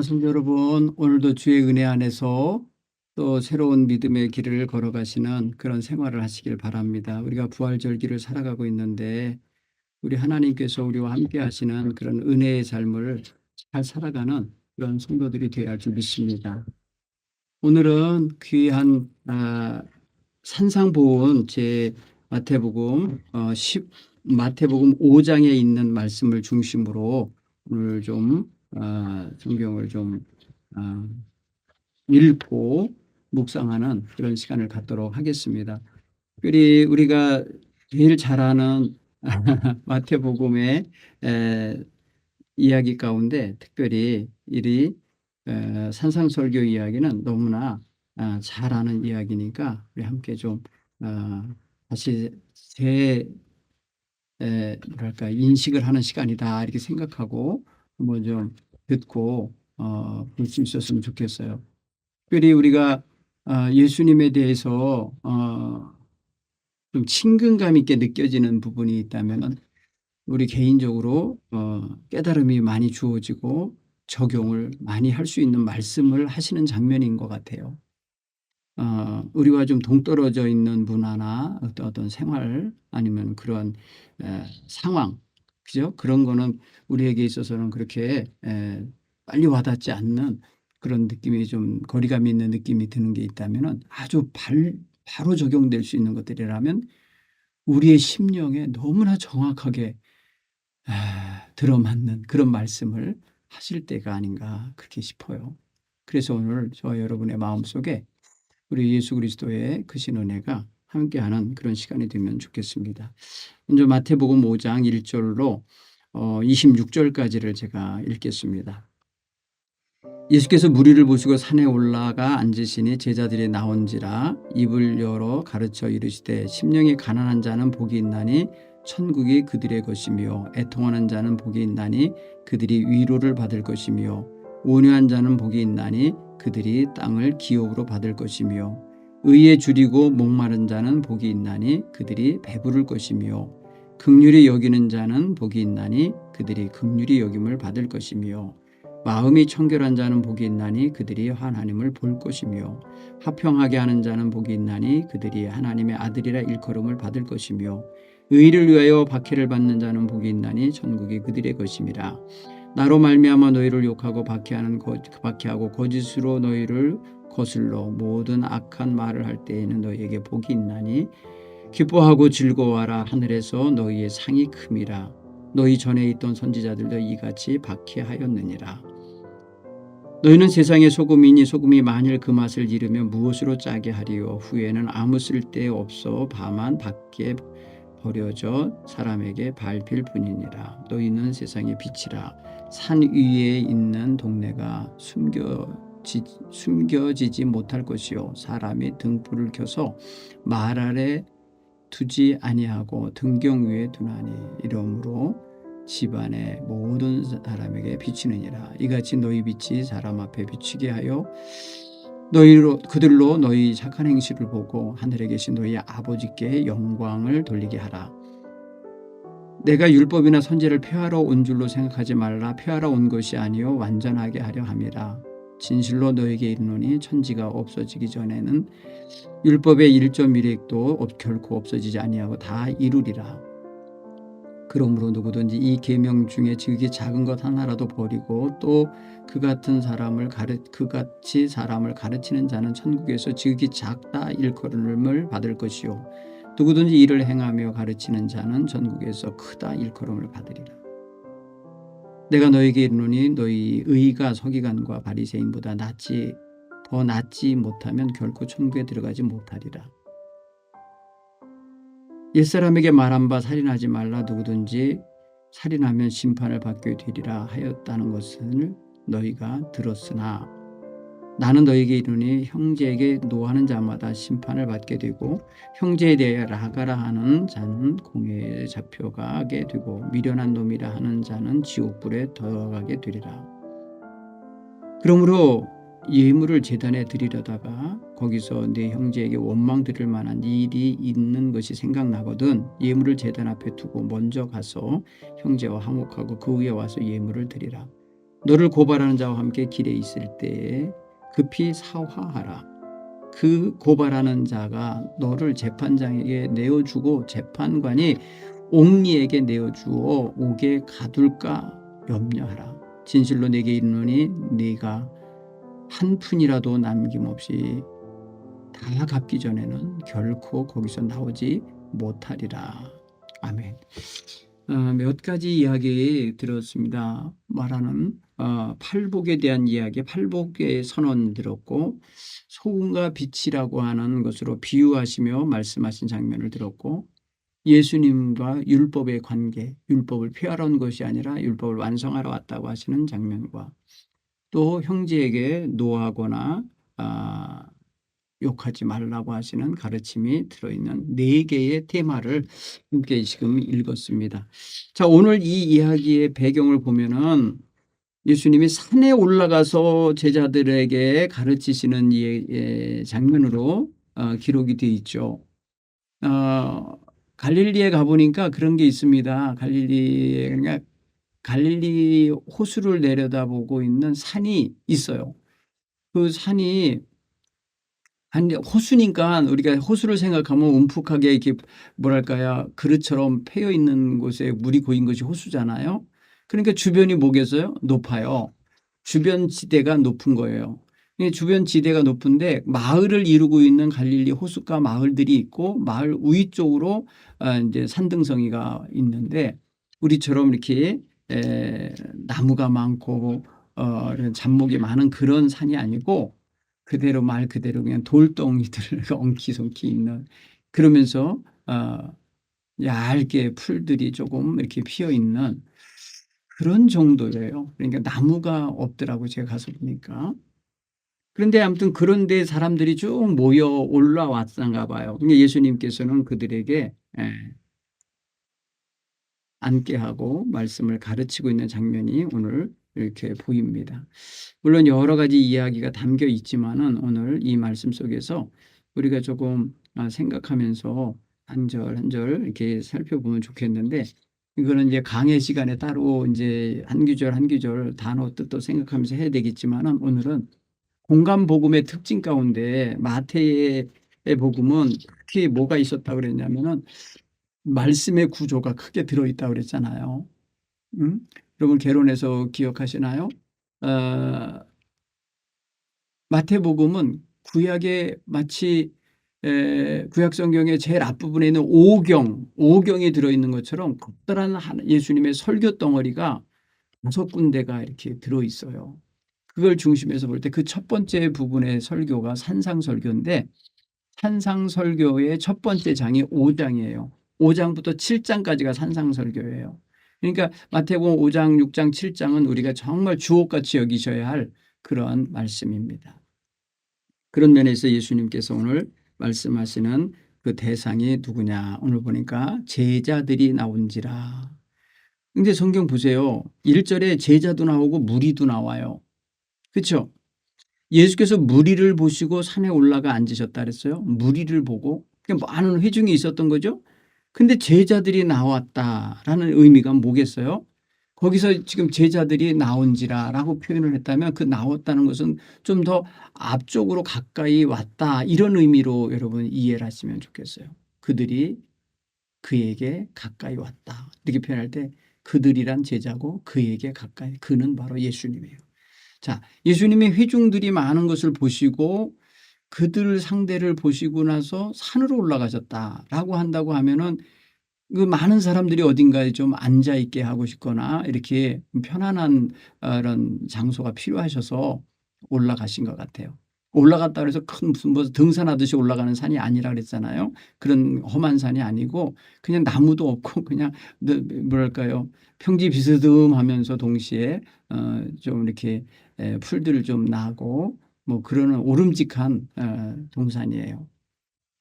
성도 여러분, 오늘도 주의 은혜 안에서 또 새로운 믿음의 길을 걸어가시는 그런 생활을 하시길 바랍니다. 우리가 부활절기를 살아가고 있는데 우리 하나님께서 우리와 함께 하시는 그런 은혜의 삶을 잘 살아가는 그런 성도들이 되어야 할 줄 믿습니다. 오늘은 귀한 산상보훈 제 마태복음 5장에 있는 말씀을 중심으로 오늘 좀 성경을 좀 읽고 묵상하는 그런 시간을 갖도록 하겠습니다. 특별히 우리가 제일 잘 아는 마태복음의 이야기 가운데 특별히 이 산상설교 이야기는 너무나 잘 아는 이야기니까 우리 함께 좀 다시 뭐랄까 인식을 하는 시간이다 이렇게 생각하고 한번 좀 듣고 볼 수 있었으면 좋겠어요. 특별히 우리가 예수님에 대해서 좀 친근감 있게 느껴지는 부분이 있다면 우리 개인적으로 깨달음이 많이 주어지고 적용을 많이 할 수 있는 말씀을 하시는 장면인 것 같아요. 우리와 좀 동떨어져 있는 문화나 어떤 생활 아니면 그런 상황, 그죠? 그런 거는 우리에게 있어서는 그렇게 빨리 와닿지 않는 그런 느낌이 좀 거리감이 있는 느낌이 드는 게 있다면은 아주 바로 적용될 수 있는 것들이라면 우리의 심령에 너무나 정확하게 들어맞는 그런 말씀을 하실 때가 아닌가 그렇게 싶어요. 그래서 오늘 저와 여러분의 마음속에 우리 예수 그리스도의 크신 은혜가 함께하는 그런 시간이 되면 좋겠습니다. 먼저 마태복음 5장 1절로 26절까지를 제가 읽겠습니다. 예수께서 무리를 보시고 산에 올라가 앉으시니 제자들이 나온지라 입을 열어 가르쳐 이르시되 심령이 가난한 자는 복이 있나니 천국이 그들의 것이며 애통하는 자는 복이 있나니 그들이 위로를 받을 것이며 온유한 자는 복이 있나니 그들이 땅을 기업으로 받을 것이며 의에 줄이고 목마른 자는 복이 있나니 그들이 배부를 것이며 긍휼히 여기는 자는 복이 있나니 그들이 긍휼히 여김을 받을 것이며 마음이 청결한 자는 복이 있나니 그들이 하나님을 볼 것이며 화평하게 하는 자는 복이 있나니 그들이 하나님의 아들이라 일컬음을 받을 것이며 의를 위하여 박해를 받는 자는 복이 있나니 천국이 그들의 것임이라. 나로 말미암아 너희를 욕하고 박해하고 거짓으로 너희를 거슬러 모든 악한 말을 할 때에는 너희에게 복이 있나니 기뻐하고 즐거워하라. 하늘에서 너희의 상이 큼이라. 너희 전에 있던 선지자들도 이같이 박해하였느니라. 너희는 세상의 소금이니 소금이 만일 그 맛을 잃으면 무엇으로 짜게 하리요. 후에는 아무 쓸데 없어 다만 밖에 버려져 사람에게 밟힐 뿐이니라. 너희는 세상의 빛이라. 산 위에 있는 동네가 숨겨지지 못할 것이요 사람이 등불을 켜서 말 아래 두지 아니하고 등경 위에 두나니 이러므로 집안의 모든 사람에게 비치느니라. 이같이 너희 빛이 사람 앞에 비치게 하여 그들로 너희 착한 행실을 보고 하늘에 계신 너희 아버지께 영광을 돌리게 하라. 내가 율법이나 선지를 폐하러 온 줄로 생각하지 말라. 폐하러 온 것이 아니요 완전하게 하려 함이라. 진실로 너에게 이르노니 천지가 없어지기 전에는 율법의 1.1획도 결코 없어지지 아니하고 다 이루리라. 그러므로 누구든지 이 계명 중에 지극히 작은 것 하나라도 버리고 또 그같이 사람을 가르치는 자는 천국에서 지극히 작다 일컬음을 받을 것이요 누구든지 이를 행하며 가르치는 자는 천국에서 크다 일컬음을 받으리라. 내가 너에게 이르노니 너희 의가 서기관과 바리새인보다 더 낫지 못하면 결코 천국에 들어가지 못하리라. 옛사람에게 말한 바 살인하지 말라. 누구든지 살인하면 심판을 받게 되리라 하였다는 것을 너희가 들었으나 나는 너희에게 이르노니 형제에게 노하는 자마다 심판을 받게 되고 형제에 대하여 라가라 하는 자는 공회에 잡혀가게 되고 미련한 놈이라 하는 자는 지옥불에 들어가게 되리라. 그러므로 예물을 제단에 드리려다가 거기서 내 형제에게 원망 드릴 만한 일이 있는 것이 생각나거든 예물을 제단 앞에 두고 먼저 가서 형제와 화목하고 그 후에 와서 예물을 드리라. 너를 고발하는 자와 함께 길에 있을 때에 급히 사화하라. 그 고발하는 자가 너를 재판장에게 내어주고 재판관이 옥리에게 내어주어 옥에 가둘까 염려하라. 진실로 내게 이르노니 네가 한 푼이라도 남김없이 다 갚기 전에는 결코 거기서 나오지 못하리라. 아멘. 몇 가지 이야기 들었습니다. 말하는 팔복에 대한 이야기, 팔복의 선언 들었고, 소금과 빛이라고 하는 것으로 비유하시며 말씀하신 장면을 들었고, 예수님과 율법의 관계, 율법을 폐하러 온 것이 아니라 율법을 완성하러 왔다고 하시는 장면과, 또 형제에게 노하거나 욕하지 말라고 하시는 가르침이 들어있는 4개의 테마를 함께 지금 읽었습니다. 자, 오늘 이 이야기의 배경을 보면은 예수님이 산에 올라가서 제자들에게 가르치시는 장면으로 기록이 되어 있죠. 갈릴리에 가보니까 그런 게 있습니다. 그러니까 갈릴리 호수를 내려다보고 있는 산이 있어요. 그 산이 호수니까 우리가 호수를 생각하면 움푹하게 이렇게 뭐랄까요, 그릇처럼 패여 있는 곳에 물이 고인 것이 호수잖아요. 그러니까 주변이 뭐겠어요? 높아요. 주변 지대가 높은 거예요. 주변 지대가 높은데 마을을 이루고 있는 갈릴리 호숫가 마을들이 있고 마을 우위 쪽으로 이제 산등성이가 있는데 우리처럼 이렇게 나무가 많고 이런 잡목이 많은 그런 산이 아니고 그대로 말 그대로 그냥 돌덩이들 엉키송키 있는, 그러면서 얇게 풀들이 조금 이렇게 피어 있는 그런 정도예요. 그러니까 나무가 없더라고 제가 가서 보니까. 그런데 아무튼 그런 데 사람들이 쭉 모여 올라왔던가 봐요. 근데 예수님께서는 그들에게 앉게 하고 말씀을 가르치고 있는 장면이 오늘 이렇게 보입니다. 물론 여러 가지 이야기가 담겨 있지만은 오늘 이 말씀 속에서 우리가 조금 생각하면서 한 절 한 절 이렇게 살펴보면 좋겠는데, 이거는 이제 강의 시간에 따로 이제 한 구절 한 구절 단어 뜻도 생각하면서 해야 되겠지만은 오늘은 공간 복음의 특징 가운데 마태의 복음은 특히 뭐가 있었다고 그랬냐면은 말씀의 구조가 크게 들어있다고 그랬잖아요. 여러분 개론에서 기억하시나요? 마태복음은 구약의 마치 구약 성경의 제일 앞부분에 있는 오경이 들어있는 것처럼 커다란 예수님의 설교 덩어리가 5군데가 이렇게 들어있어요. 그걸 중심에서 볼 때 그 첫 번째 부분의 설교가 산상설교인데, 산상설교의 첫 번째 장이 5장이에요. 5장부터 7장까지가 산상설교예요. 그러니까 마태복음 5장, 6장, 7장은 우리가 정말 주옥같이 여기셔야 할 그런 말씀입니다. 그런 면에서 예수님께서 오늘 말씀하시는 그 대상이 누구냐, 오늘 보니까 제자들이 나온지라. 근데 성경 보세요. 1절에 제자도 나오고 무리도 나와요. 그렇죠? 예수께서 무리를 보시고 산에 올라가 앉으셨다 그랬어요. 무리를 보고 많은 회중이 있었던 거죠. 근데 제자들이 나왔다라는 의미가 뭐겠어요? 거기서 지금 제자들이 나온지라라고 표현을 했다면 그 나왔다는 것은 좀 더 앞쪽으로 가까이 왔다, 이런 의미로 여러분 이해를 하시면 좋겠어요. 그들이 그에게 가까이 왔다 이렇게 표현할 때 그들이란 제자고 그에게 가까이, 그는 바로 예수님이에요. 자, 예수님의 회중들이 많은 것을 보시고 그들 상대를 보시고 나서 산으로 올라가셨다라고 한다고 하면은 그 많은 사람들이 어딘가에 좀 앉아 있게 하고 싶거나 이렇게 편안한 이런 장소가 필요하셔서 올라가신 것 같아요. 올라갔다 그래서 큰 무슨 뭐 등산하듯이 올라가는 산이 아니라 그랬잖아요. 그런 험한 산이 아니고 그냥 나무도 없고 그냥 뭐랄까요, 평지 비스듬하면서 동시에 좀 이렇게 풀들을 좀 나고 뭐 그러는 오름직한 동산이에요.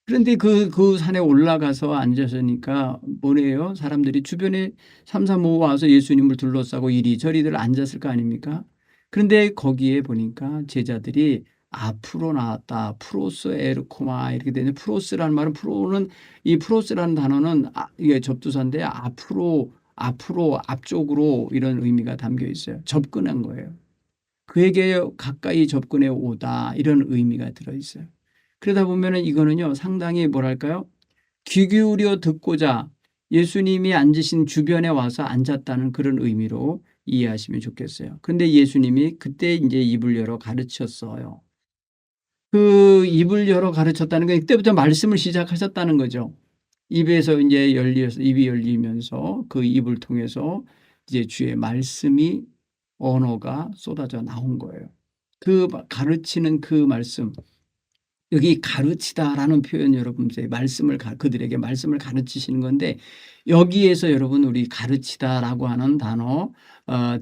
그런데 그 산에 올라가서 앉았으니까 뭐래요? 사람들이 주변에 삼삼오오 와서 예수님을 둘러싸고 이리저리들 앉았을 거 아닙니까? 그런데 거기에 보니까 제자들이 앞으로 나왔다. 프로스 에르코마 이렇게 되는데, 프로스라는 말은, 이 프로스라는 단어는 이게 접두사인데 앞으로 앞으로 앞쪽으로 이런 의미가 담겨 있어요. 접근한 거예요. 그에게 가까이 접근해 오다 이런 의미가 들어 있어요. 그러다 보면은 이거는요 상당히 뭐랄까요? 귀 기울여 듣고자 예수님이 앉으신 주변에 와서 앉았다는 그런 의미로 이해하시면 좋겠어요. 근데 예수님이 그때 이제 입을 열어 가르쳤어요. 그 입을 열어 가르쳤다는 건 이때부터 말씀을 시작하셨다는 거죠. 입에서 이제 열려서 입이 열리면서 그 입을 통해서 이제 주의 말씀이 언어가 쏟아져 나온 거예요. 그 가르치는 그 말씀 여기 가르치다라는 표현 여러분 말씀을 그들에게 말씀을 가르치시는 건데 여기에서 여러분 우리 가르치다라고 하는 단어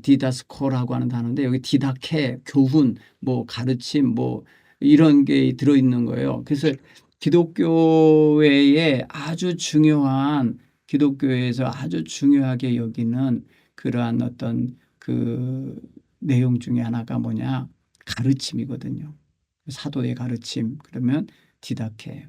디다스코라고 하는 단어인데 여기 디다케 교훈 뭐 가르침 뭐 이런 게 들어있는 거예요. 그래서 기독교회에 아주 중요한 기독교회에서 아주 중요하게 여기는 그러한 어떤 그 내용 중에 하나가 뭐냐 가르침이거든요. 사도의 가르침 그러면 디다케예요.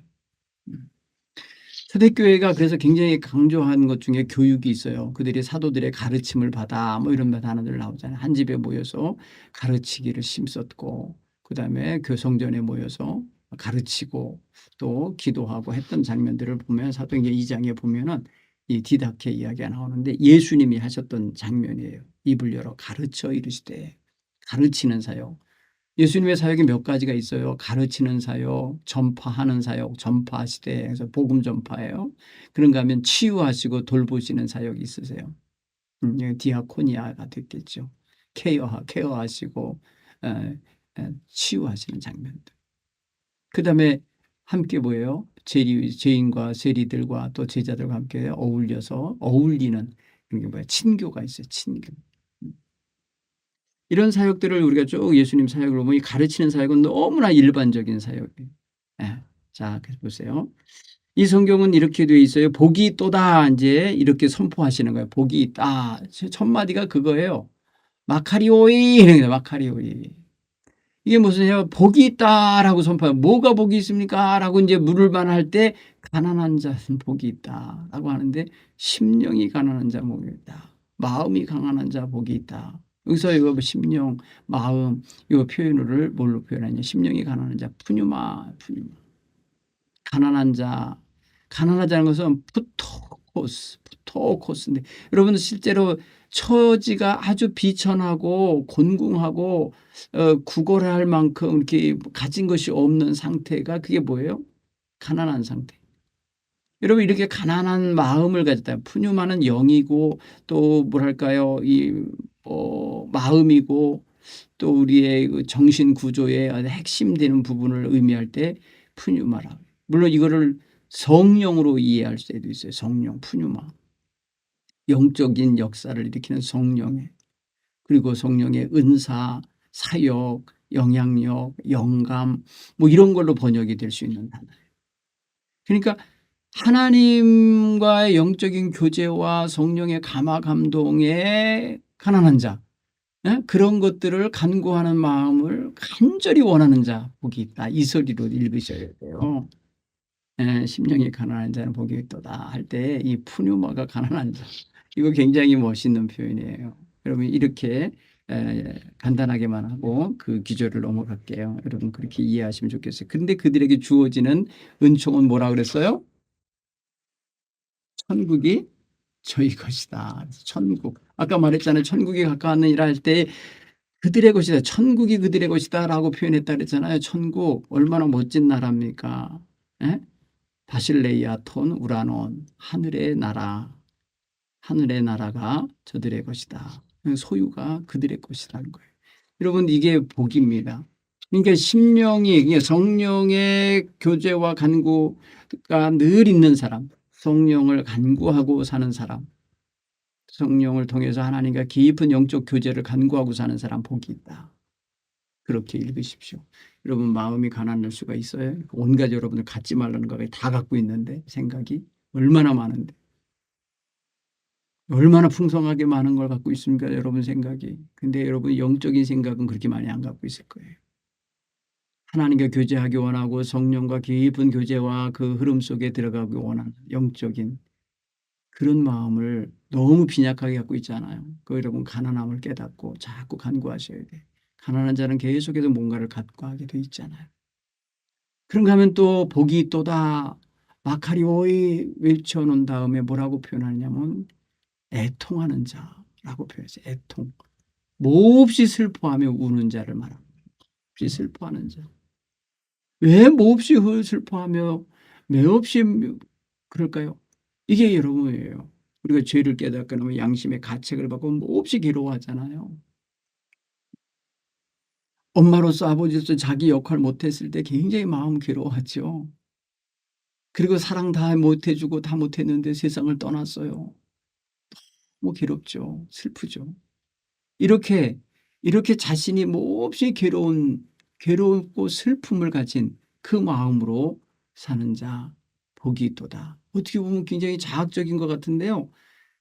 초대교회가 그래서 굉장히 강조한 것 중에 교육이 있어요. 그들이 사도들의 가르침을 받아 뭐 이런 단어들 나오잖아요. 한 집에 모여서 가르치기를 힘썼고 그다음에 교성전에 모여서 가르치고 또 기도하고 했던 장면들을 보면 사도행전 2장에 보면은 이 디다케 이야기가 나오는데 예수님이 하셨던 장면이에요. 입을 열어 가르쳐 이르시되 가르치는 사역. 예수님의 사역이 몇 가지가 있어요. 가르치는 사역, 전파하는 사역, 전파하시되 그래서 복음 전파예요. 그런가 하면 치유하시고 돌보시는 사역이 있으세요. 디아코니아가 됐겠죠. 케어하시고 치유하시는 장면들. 그다음에 함께 뭐예요? 죄인과 세리들과 또 제자들과 함께 어울려서 어울리는 그게 뭐야? 친교가 있어요. 친교. 이런 사역들을 우리가 쭉 예수님 사역을 보면 이 가르치는 사역은 너무나 일반적인 사역이에요. 예. 자, 그래서 보세요. 이 성경은 이렇게 되어 있어요. 복이 있도다 이제 이렇게 선포하시는 거예요. 복이 있다. 첫 마디가 그거예요. 마카리오이 이런 게 마카리오이. 이게 무슨 요 복이 있다라고 선포해요. 뭐가 복이 있습니까?라고 이제 물을 만할 때 가난한 자는 복이 있다라고 하는데 심령이 가난한 자 복이 있다. 마음이 강한한 자 복이 있다. 여기서 이거 심령, 마음 이 표현을 뭘로 표현하냐? 심령이 가난한 자 푸뉴마. 가난한 자. 가난하다는 것은 푸토코스인데 여러분 실제로 처지가 아주 비천하고 곤궁하고 구걸할 만큼 이렇게 가진 것이 없는 상태가 그게 뭐예요? 가난한 상태. 여러분 이렇게 가난한 마음을 가졌다. 푸뉴마는 영이고 또 뭐랄까요? 마음이고 또 우리의 그 정신 구조의 핵심 되는 부분을 의미할 때 푸뉴마라. 물론 이거를 성령으로 이해할 수도 있어요. 성령, 푸뉴마. 영적인 역사를 일으키는 성령의 그리고 성령의 은사, 사역, 영향력, 영감 뭐 이런 걸로 번역이 될 수 있는 단어예요. 그러니까 하나님과의 영적인 교제와 성령의 감화 감동에 가난한 자 그런 것들을 간구하는 마음을 간절히 원하는 자 복이 있다. 이 소리로 읽으셔야 돼요. 심령이 가난한 자는 복이 있도다 할 때 이 푸뉴마가 가난한 자 이거 굉장히 멋있는 표현이에요. 여러분 이렇게 간단하게만 하고 그 기조를 넘어갈게요. 여러분 그렇게 이해하시면 좋겠어요. 근데 그들에게 주어지는 은총은 뭐라 그랬어요? 천국이 저희 것이다. 천국. 아까 말했잖아요. 천국이 가까웠느니라 할 때 그들의 것이다. 천국이 그들의 것이다라고 표현했다 그랬잖아요. 천국 얼마나 멋진 나라입니까? 에? 바실레이아 톤 우라논 하늘의 나라. 하늘의 나라가 저들의 것이다. 소유가 그들의 것이라는 거예요. 여러분 이게 복입니다. 그러니까 심령이 성령의 교제와 간구가 늘 있는 사람, 성령을 간구하고 사는 사람, 성령을 통해서 하나님과 깊은 영적 교제를 간구하고 사는 사람 복이 있다. 그렇게 읽으십시오. 여러분 마음이 가난할 수가 있어요. 온갖 여러분들 갖지 말라는 거 다 갖고 있는데 생각이 얼마나 많은데. 얼마나 풍성하게 많은 걸 갖고 있습니까? 여러분 생각이. 근데 여러분 영적인 생각은 그렇게 많이 안 갖고 있을 거예요. 하나님과 교제하기 원하고 성령과 깊은 교제와 그 흐름 속에 들어가기 원하는 영적인 그런 마음을 너무 빈약하게 갖고 있잖아요. 그 여러분 가난함을 깨닫고 자꾸 간구하셔야 돼. 가난한 자는 계속해서 뭔가를 간구하게 돼 있잖아요. 그런가 하면 또 복이 또다 마카리오이 외쳐놓은 다음에 뭐라고 표현하냐면 애통하는 자라고 표현해요. 애통. 몹시 슬퍼하며 우는 자를 말합니다. 몹시 슬퍼하는 자. 왜 몹시 슬퍼하며 매없이 그럴까요? 이게 여러분이에요. 우리가 죄를 깨닫고 나면 양심의 가책을 받고 몹시 괴로워하잖아요. 엄마로서 아버지로서 자기 역할 못했을 때 굉장히 마음 괴로워하죠. 그리고 사랑 다 못해주고 다 못했는데 세상을 떠났어요. 너무 괴롭죠. 슬프죠. 이렇게 자신이 몹시 괴롭고 슬픔을 가진 그 마음으로 사는 자 복이 있도다. 어떻게 보면 굉장히 자학적인 것 같은데요.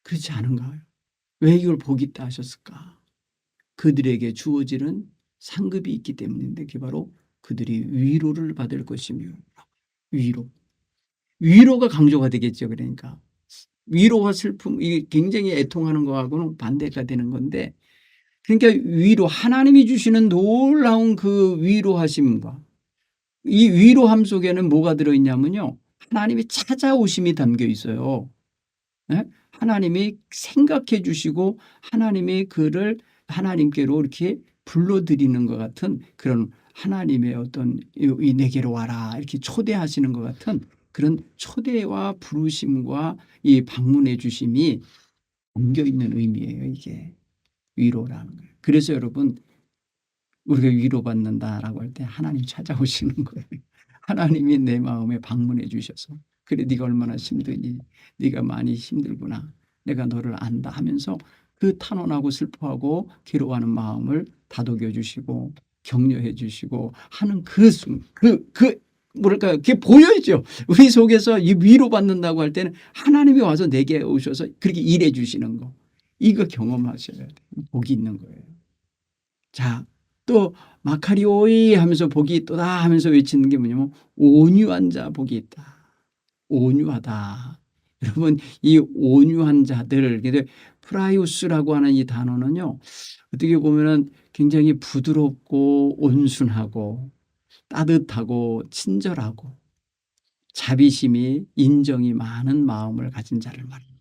그렇지 않은가요? 왜 이걸 복이 있다 하셨을까? 그들에게 주어지는 상급이 있기 때문인데 그게 바로 그들이 위로를 받을 것이며 위로. 위로가 강조가 되겠죠. 그러니까 위로와 슬픔 이게 굉장히 애통하는 거하고는 반대가 되는 건데 그러니까 위로 하나님이 주시는 놀라운 그 위로하심과 이 위로함 속에는 뭐가 들어있냐면요. 하나님이 찾아오심이 담겨 있어요. 예? 하나님이 생각해 주시고 하나님이 그를 하나님께로 이렇게 불러들이는 것 같은 그런 하나님의 어떤 이 내게로 와라 이렇게 초대하시는 것 같은 그런 초대와 부르심과 이 방문해 주심이 담겨 있는 의미예요. 이게 위로라는 거예요. 그래서 여러분 우리가 위로받는다라고 할 때 하나님 찾아오시는 거예요. 하나님이 내 마음에 방문해 주셔서 그래 네가 얼마나 힘드니 네가 많이 힘들구나 내가 너를 안다 하면서 그 탄원하고 슬퍼하고 괴로워하는 마음을 다독여 주시고 격려해 주시고 하는 뭐랄까요? 그게 보여야죠. 우리 속에서 이 위로받는다고 할 때는 하나님이 와서 내게 오셔서 그렇게 일해 주시는 거 이거 경험하셔야 돼요. 복이 있는 거예요. 자, 또 마카리오이 하면서 복이 있도다 하면서 외치는 게 뭐냐면 온유한 자 복이 있다. 온유하다. 여러분 이 온유한 자들 프라이우스라고 하는 이 단어는요. 어떻게 보면은 굉장히 부드럽고 온순하고 따뜻하고 친절하고 자비심이 인정이 많은 마음을 가진 자를 말합니다.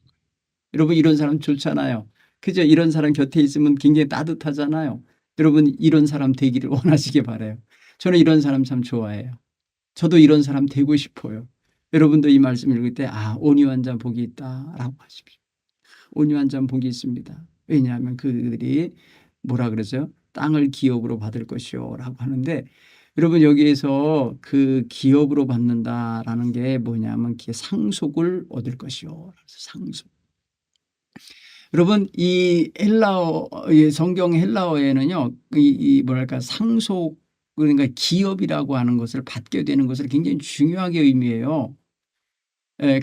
여러분 이런 사람 좋잖아요. 그죠? 이런 사람 곁에 있으면 굉장히 따뜻하잖아요. 여러분 이런 사람 되기를 원하시기 바라요. 저는 이런 사람 참 좋아해요. 저도 이런 사람 되고 싶어요. 여러분도 이 말씀 읽을 때 온유한 자 복이 있다라고 하십시오. 온유한 자 복이 있습니다. 왜냐하면 그들이 뭐라 그러죠? 땅을 기업으로 받을 것이요 라고 하는데 여러분 여기에서 그 기업으로 받는다라는 게 뭐냐면 상속을 얻을 것이요. 상속. 여러분 이 헬라어 성경 헬라어에는요. 이 뭐랄까 상속 그러니까 기업이라고 하는 것을 받게 되는 것을 굉장히 중요하게 의미해요. 예,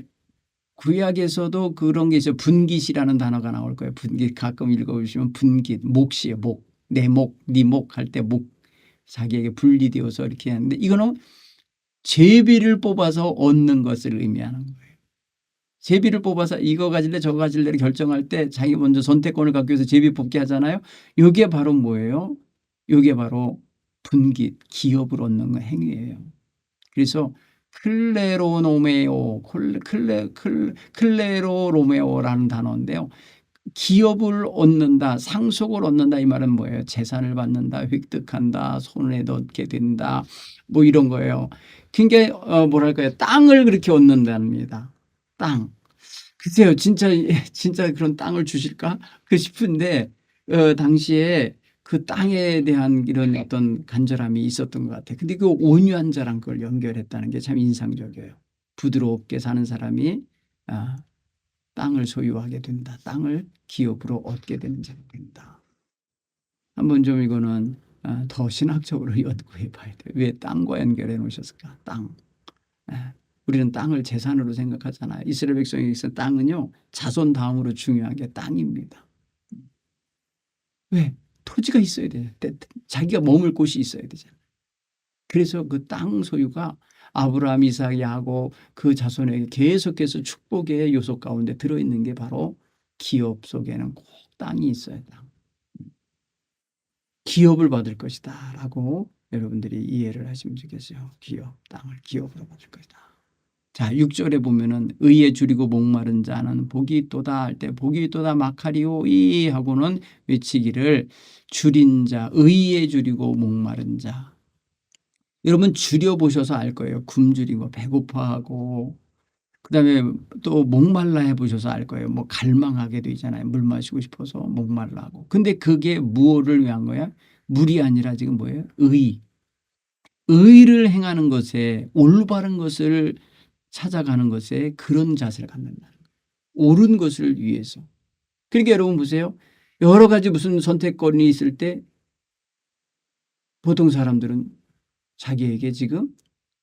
구약에서도 그런 게 있어요. 분깃이라는 단어가 나올 거예요. 분깃 가끔 읽어보시면 분깃 몫이에요. 목. 내 목, 네 목 할 때 목 자기에게 분리되어서 이렇게 하는데 이거는 제비를 뽑아서 얻는 것을 의미하는 거예요. 제비를 뽑아서 이거 가질래 저거 가질래를 결정할 때 자기 먼저 선택권을 갖기 위해서 제비 뽑기 하잖아요. 이게 바로 뭐예요? 이게 바로 분깃, 기업을 얻는 행위예요. 그래서 클레로로메오라는 단어인데요. 기업을 얻는다, 상속을 얻는다 이 말은 뭐예요? 재산을 받는다, 획득한다, 손에 넣게 된다, 뭐 이런 거예요. 굉장히 뭐랄까요? 땅을 그렇게 얻는답니다. 땅. 글쎄요, 진짜 그런 땅을 주실까? 싶은데 당시에 그 땅에 대한 이런 어떤 간절함이 있었던 것 같아요. 근데 그 온유한 자랑 걸 연결했다는 게 참 인상적이에요. 부드럽게 사는 사람이 땅을 소유하게 된다. 땅을 기업으로 얻게 되는 자가 된다. 한번 좀 이거는 더 신학적으로 연구해 봐야 돼요. 왜 땅과 연결해 놓으셨을까? 땅. 우리는 땅을 재산으로 생각하잖아요. 이스라엘 백성에게서 땅은요. 자손 다음으로 중요한 게 땅입니다. 왜? 토지가 있어야 돼요. 자기가 머물 곳이 있어야 되잖아요. 그래서 그 땅 소유가 아브라함, 이삭, 야곱 그 자손에게 계속해서 축복의 요소 가운데 들어있는 게 바로 기업 속에는 꼭 땅이 있어야 땅. 기업을 받을 것이다 라고 여러분들이 이해를 하시면 좋겠어요. 기업, 땅을 기업으로 받을 것이다. 자, 6절에 보면은 의에 줄이고 목마른 자는 복이 있도다 할 때 복이 있도다 마카리오이 하고는 외치기를 줄인 자, 의에 줄이고 목마른 자. 여러분 줄여보셔서 알 거예요. 굶주리고 배고파하고 그다음에 또 목말라 해보셔서 알 거예요. 뭐 갈망하게 되잖아요. 물 마시고 싶어서 목말라 하고. 근데 그게 무엇을 위한 거야? 물이 아니라 지금 뭐예요? 의. 의를 행하는 것에 올바른 것을 찾아가는 것에 그런 자세를 갖는다는 거예요. 옳은 것을 위해서. 그러니까 여러분 보세요. 여러 가지 무슨 선택권이 있을 때 보통 사람들은 자기에게 지금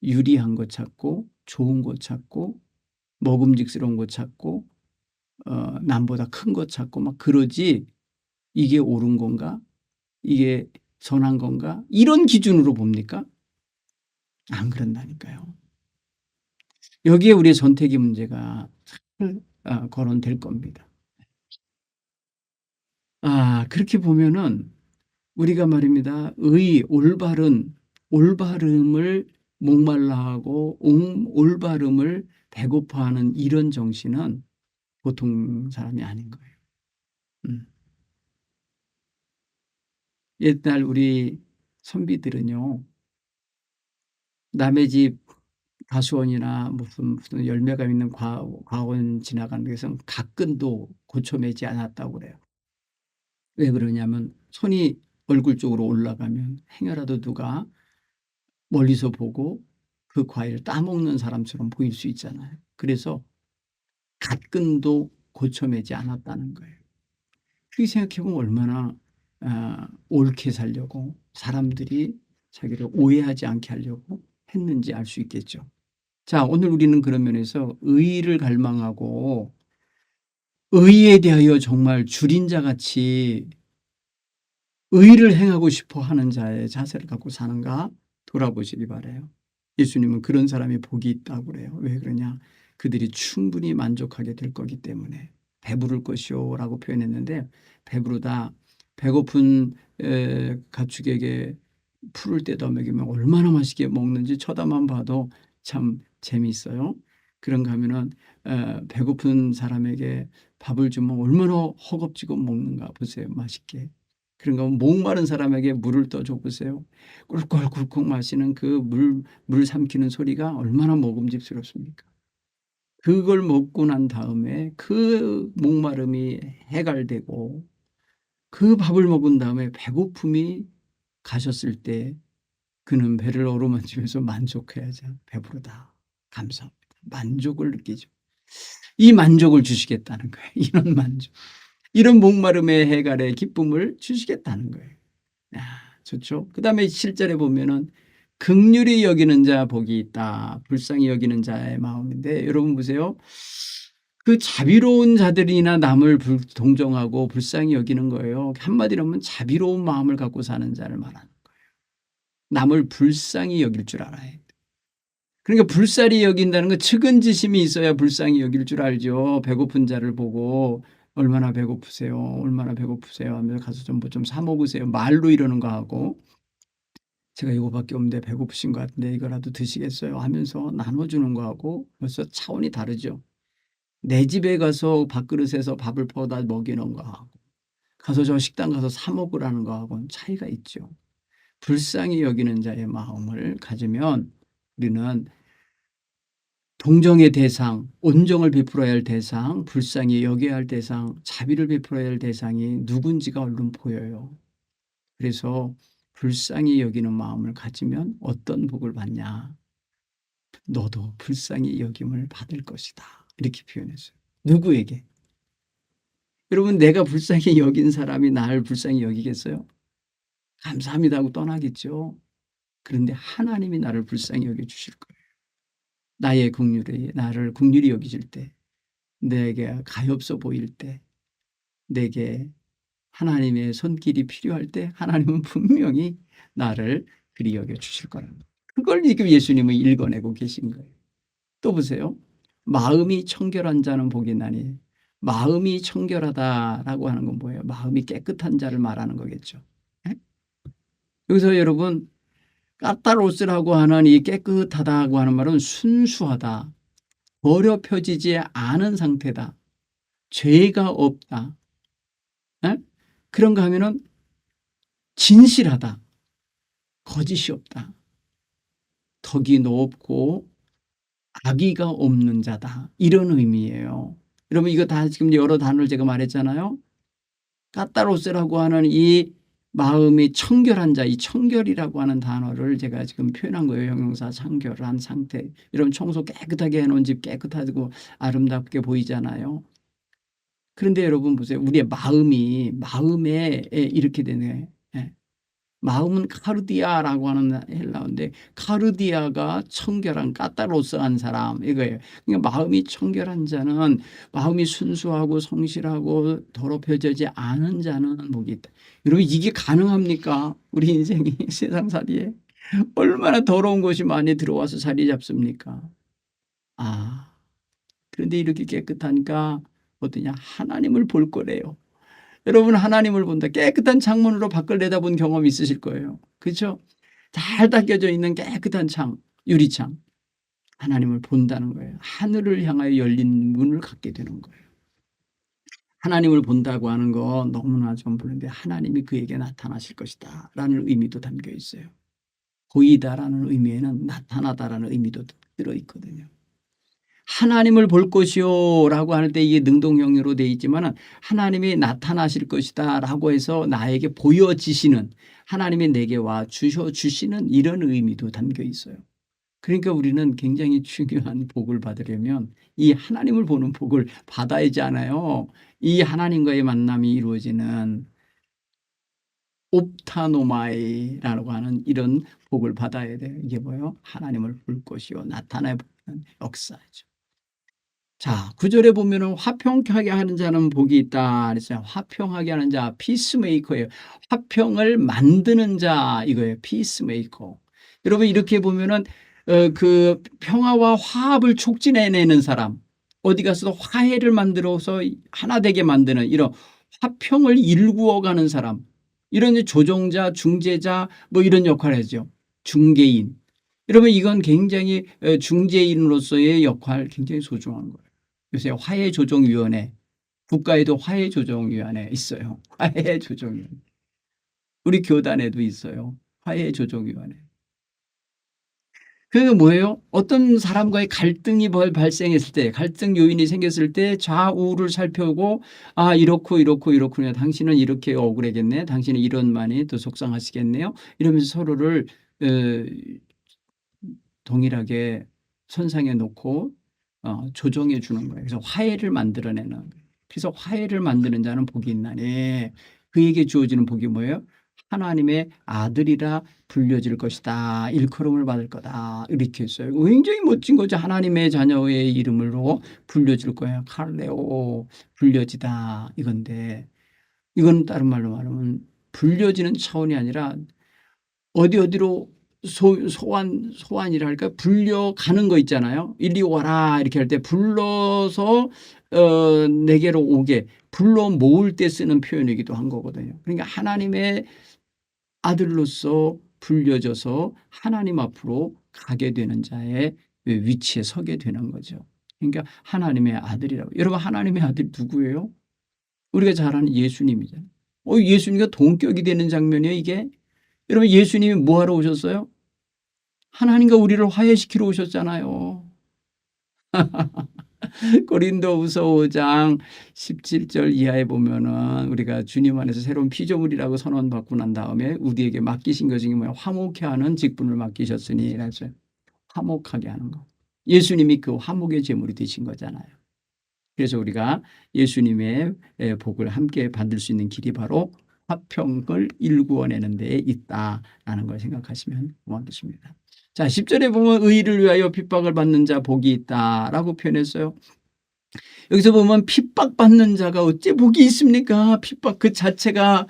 유리한 것 찾고 좋은 것 찾고 먹음직스러운 것 찾고 남보다 큰 것 찾고 막 그러지 이게 옳은 건가? 이게 선한 건가? 이런 기준으로 봅니까? 안 그런다니까요. 여기에 우리의 선택의 문제가 거론될 겁니다. 그렇게 보면은 우리가 말입니다. 올바름을 목말라하고 올바름을 배고파하는 이런 정신은 보통 사람이 아닌 거예요. 옛날 우리 선비들은요. 남의 집 가수원이나 무슨 열매가 있는 과원 지나가는 데서 가끈도 고쳐매지 않았다고 그래요. 왜 그러냐면 손이 얼굴 쪽으로 올라가면 행여라도 누가 멀리서 보고 그 과일을 따먹는 사람처럼 보일 수 있잖아요. 그래서 가끈도 고쳐매지 않았다는 거예요. 그렇게 생각해보면 얼마나 옳게 살려고 사람들이 자기를 오해하지 않게 하려고 했는지 알 수 있겠죠. 자, 오늘 우리는 그런 면에서 의를 갈망하고 의에 대하여 정말 줄인 자같이 의를 행하고 싶어 하는 자의 자세를 갖고 사는가 돌아보시기 바라요. 예수님은 그런 사람이 복이 있다고 그래요. 왜 그러냐? 그들이 충분히 만족하게 될 거기 때문에. 배부를 것이요 라고 표현했는데 배부르다. 배고픈 가축에게 풀을 떼다 먹이면 얼마나 맛있게 먹는지 쳐다만 봐도 참 재미있어요. 그런가 하면은 배고픈 사람에게 밥을 주면 얼마나 허겁지겁 먹는가 보세요. 맛있게. 그런가 하면 목마른 사람에게 물을 떠줘 보세요. 꿀꺽꿀꺽 마시는 그 물 삼키는 소리가 얼마나 먹음직스럽습니까? 그걸 먹고 난 다음에 그 목마름이 해갈되고 그 밥을 먹은 다음에 배고픔이 가셨을 때 그는 배를 어루만지면서 만족해야죠. 배부르다. 감사합니다. 만족을 느끼죠. 이 만족을 주시겠다는 거예요. 이런 만족. 이런 목마름의 해갈의 기쁨을 주시겠다는 거예요. 좋죠. 그 다음에 7절에 보면은 긍휼히 여기는 자 복이 있다. 불쌍히 여기는 자의 마음인데 여러분 보세요. 그 자비로운 자들이나 남을 동정하고 불쌍히 여기는 거예요. 한마디로 하면 자비로운 마음을 갖고 사는 자를 말하는 거예요. 남을 불쌍히 여길 줄 알아야 돼. 그러니까 불쌍히 여긴다는 건 측은지심이 있어야 불쌍히 여길 줄 알죠. 배고픈 자를 보고 얼마나 배고프세요. 얼마나 배고프세요 하면서 가서 좀 뭐 좀 사 먹으세요. 말로 이러는 거 하고 제가 이거밖에 없는데 배고프신 것 같은데 이거라도 드시겠어요 하면서 나눠주는 거하고 벌써 차원이 다르죠. 내 집에 가서 밥그릇에서 밥을 퍼다 먹이는 거하고 가서 저 식당 가서 사 먹으라는 거하고는 차이가 있죠. 불쌍히 여기는 자의 마음을 가지면 우리는 동정의 대상, 온정을 베풀어야 할 대상, 불쌍히 여겨야 할 대상, 자비를 베풀어야 할 대상이 누군지가 얼른 보여요. 그래서 불쌍히 여기는 마음을 가지면 어떤 복을 받냐. 너도 불쌍히 여김을 받을 것이다. 이렇게 표현했어요. 누구에게? 여러분 내가 불쌍히 여긴 사람이 나를 불쌍히 여기겠어요? 감사합니다 하고 떠나겠죠. 그런데 하나님이 나를 불쌍히 여겨주실 거예요. 나의 긍휼이 나를 긍휼히 여기실 때 내게 가엾어 보일 때 내게 하나님의 손길이 필요할 때 하나님은 분명히 나를 그리 여겨주실 거라는 거예요. 그걸 지금 예수님은 읽어내고 계신 거예요. 또 보세요. 마음이 청결한 자는 복이 있나니. 마음이 청결하다라고 하는 건 뭐예요? 마음이 깨끗한 자를 말하는 거겠죠. 예? 여기서 여러분 까타로스라고 하는 이 깨끗하다고 하는 말은 순수하다. 더럽혀지지 않은 상태다. 죄가 없다. 예? 그런가 하면은 진실하다. 거짓이 없다. 덕이 높고 악의가 없는 자다. 이런 의미예요. 여러분 이거 다 지금 여러 단어를 제가 말했잖아요. 까타로스라고 하는 이 마음이 청결한 자, 이 청결이라고 하는 단어를 제가 지금 표현한 거예요. 형용사 청결한 상태. 여러분 청소 깨끗하게 해놓은 집 깨끗하고 아름답게 보이잖아요. 그런데 여러분 보세요. 우리의 마음에 이렇게 되네. 마음은 카르디아라고 하는 헬라어인데 카르디아가 청결한 까타로스한 사람 이거예요. 그러니까 마음이 청결한 자는 마음이 순수하고 성실하고 더럽혀지지 않은 자는 복이 있다. 여러분 이게 가능합니까? 우리 인생이 세상살이에 얼마나 더러운 것이 많이 들어와서 자리 잡습니까? 그런데 이렇게 깨끗하니까 어떠냐? 하나님을 볼 거래요. 여러분 하나님을 본다. 깨끗한 창문으로 밖을 내다본 경험 있으실 거예요. 그렇죠? 잘 닦여져 있는 깨끗한 창, 유리창. 하나님을 본다는 거예요. 하늘을 향하여 열린 문을 갖게 되는 거예요. 하나님을 본다고 하는 건 너무나 좀 그런데 하나님이 그에게 나타나실 것이다 라는 의미도 담겨 있어요. 보이다라는 의미에는 나타나다라는 의미도 들어있거든요. 하나님을 볼 것이요 라고 하는데 이게 능동형으로 되어 있지만 하나님이 나타나실 것이다 라고 해서 나에게 보여지시는 하나님이 내게 와 주시는 이런 의미도 담겨 있어요. 그러니까 우리는 굉장히 중요한 복을 받으려면 이 하나님을 보는 복을 받아야지 않아요. 이 하나님과의 만남이 이루어지는 옵타노마이라고 하는 이런 복을 받아야 돼요. 이게 뭐예요? 하나님을 볼 것이요 나타내 보는 역사죠. 자, 9절에 보면은 화평하게 하는 자는 복이 있다. 그랬어요. 화평하게 하는 자, 피스메이커예요. 화평을 만드는 자, 이거예요. 피스메이커. 여러분, 이렇게 보면은, 그 평화와 화합을 촉진해내는 사람, 어디 가서도 화해를 만들어서 하나 되게 만드는 이런 화평을 일구어가는 사람, 이런 조종자, 중재자, 뭐 이런 역할을 하죠. 중개인. 여러분, 이건 굉장히 중재인으로서의 역할 굉장히 소중한 거예요. 요새 화해조정위원회, 국가에도 화해조정위원회 있어요. 화해조정위원회. 우리 교단에도 있어요. 화해조정위원회. 그게 뭐예요? 어떤 사람과의 갈등이 발생했을 때, 갈등 요인이 생겼을 때 좌우를 살펴보고 이렇고 당신은 이렇게 억울하겠네. 당신은 이런 많이 또 속상하시겠네요. 이러면서 서로를 동일하게 선상에 놓고 조정해 주는 거예요. 그래서 화해를 만들어내는 거예요. 그래서 화해를 만드는 자는 복이 있나니 그에게 주어지는 복이 뭐예요? 하나님의 아들이라 불려질 것이다. 일컬음을 받을 거다. 이렇게 했어요. 굉장히 멋진 거죠. 하나님의 자녀의 이름으로 불려질 거야. 칼레오 불려지다 이건데 이건 다른 말로 말하면 불려지는 차원이 아니라 어디로 소환이랄까 불려가는 거 있잖아요. 이리 와라 이렇게 할 때 불러서 내게로 오게 불러 모을 때 쓰는 표현이기도 한 거거든요. 그러니까 하나님의 아들로서 불려져서 하나님 앞으로 가게 되는 자의 위치에 서게 되는 거죠. 그러니까 하나님의 아들이라고. 여러분 하나님의 아들이 누구예요? 우리가 잘 아는 예수님이잖아요. 예수님과 동격이 되는 장면이에요 이게. 여러분 예수님이 뭐하러 오셨어요? 하나님과 우리를 화해시키러 오셨잖아요. 고린도후서 5장 17절 이하에 보면은 우리가 주님 안에서 새로운 피조물이라고 선언받고 난 다음에 우리에게 맡기신 것이 뭐야? 화목해 하는 직분을 맡기셨으니 그래서 화목하게 하는 거. 예수님이 그 화목의 제물이 되신 거잖아요. 그래서 우리가 예수님의 복을 함께 받을 수 있는 길이 바로 화평을 일구어내는 데에 있다라는 걸 생각하시면 고맙겠습니다. 자, 10절에 보면 의를 위하여 핍박을 받는 자 복이 있다라고 표현했어요. 여기서 보면 핍박받는 자가 어찌 복이 있습니까? 핍박 그 자체가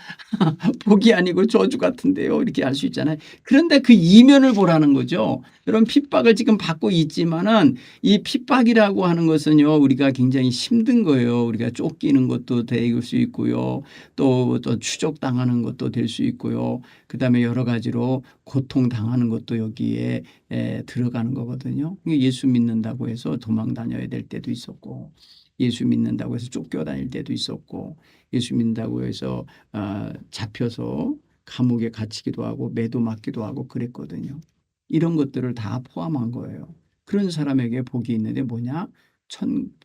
복이 아니고 저주 같은데요. 이렇게 알 수 있잖아요. 그런데 그 이면을 보라는 거죠. 이런 핍박을 지금 받고 있지만은 이 핍박이라고 하는 것은요, 우리가 굉장히 힘든 거예요. 우리가 쫓기는 것도 될 수 있고요. 또 추적당하는 것도 될 수 있고요. 그다음에 여러 가지로 고통당하는 것도 여기에 들어가는 거거든요. 예수 믿는다고 해서 도망 다녀야 될 때도 있었고, 예수 믿는다고 해서 쫓겨다닐 때도 있었고, 예수 믿는다고 해서 잡혀서 감옥에 갇히기도 하고 매도 맞기도 하고 그랬거든요. 이런 것들을 다 포함한 거예요. 그런 사람에게 복이 있는데 뭐냐?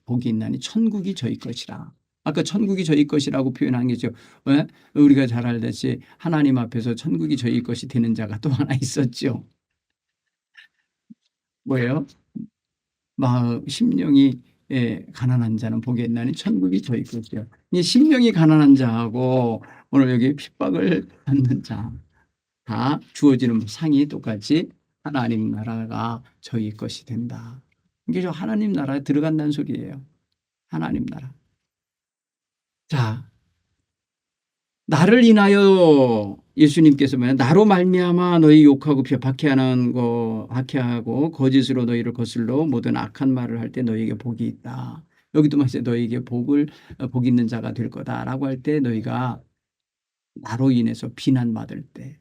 복이 있나니 천국이 저희 것이라. 아까 천국이 저희 것이라고 표현한 게죠. 왜? 우리가 잘 알듯이 하나님 앞에서 천국이 저희 것이 되는 자가 또 하나 있었죠. 뭐예요? 심령이 가난한 자는 복이 있나니 천국이 저희 것이요. 이 심령이 가난한 자하고 오늘 여기 핍박을 받는 자 다 주어지는 상이 똑같이 하나님 나라가 저희 것이 된다. 이게 저 하나님 나라에 들어간다는 소리예요. 하나님 나라. 자, 나를 인하여 예수님께서 뭐냐, 나로 말미암아 너희 욕하고 박해하고 거짓으로 너희를 거슬러 모든 악한 말을 할 때 너희에게 복이 있다. 여기도 마찬가지 너희에게 복 있는 자가 될 거다라고 할 때 너희가 나로 인해서 비난받을 때,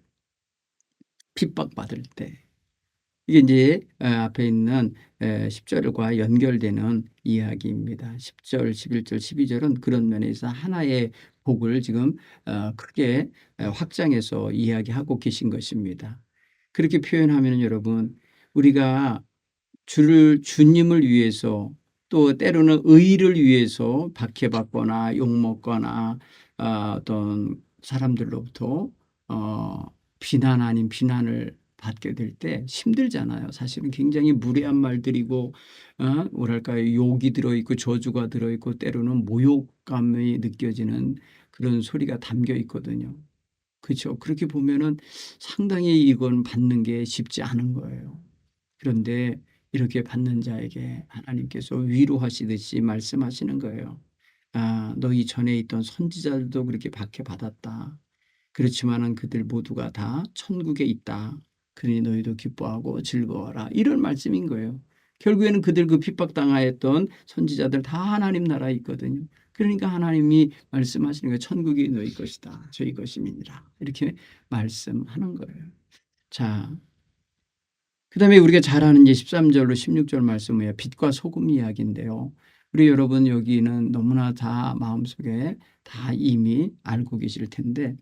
핍박받을 때, 이게 이제 앞에 있는 10절과 연결되는 이야기입니다. 10절, 11절, 12절은 그런 면에서 하나의 복을 지금 크게 확장해서 이야기하고 계신 것입니다. 그렇게 표현하면 여러분, 우리가 주님을 위해서 또 때로는 의를 위해서 박해받거나 욕먹거나 어떤 사람들로부터 어, 비난 아닌 비난을 받게 될 때 힘들잖아요. 사실은 굉장히 무례한 말들이고 뭐랄까요, 욕이 들어있고 저주가 들어있고 때로는 모욕감이 느껴지는 그런 소리가 담겨 있거든요. 그렇죠. 그렇게 보면은 상당히 이건 받는 게 쉽지 않은 거예요. 그런데 이렇게 받는 자에게 하나님께서 위로하시듯이 말씀하시는 거예요. 너희 전에 있던 선지자들도 그렇게 박해받았다. 그렇지만은 그들 모두가 다 천국에 있다. 그러니 너희도 기뻐하고 즐거워라. 이런 말씀인 거예요. 결국에는 그들 그 핍박당하였던 선지자들 다 하나님 나라에 있거든요. 그러니까 하나님이 말씀하시는 거예요. 천국이 너희 것이다. 저희 것임이니라. 이렇게 말씀하는 거예요. 자, 그다음에 우리가 잘 아는 이제 13절로 16절 말씀이에요. 빛과 소금 이야기인데요. 우리 여러분 여기는 너무나 다 마음속에 다 이미 알고 계실 텐데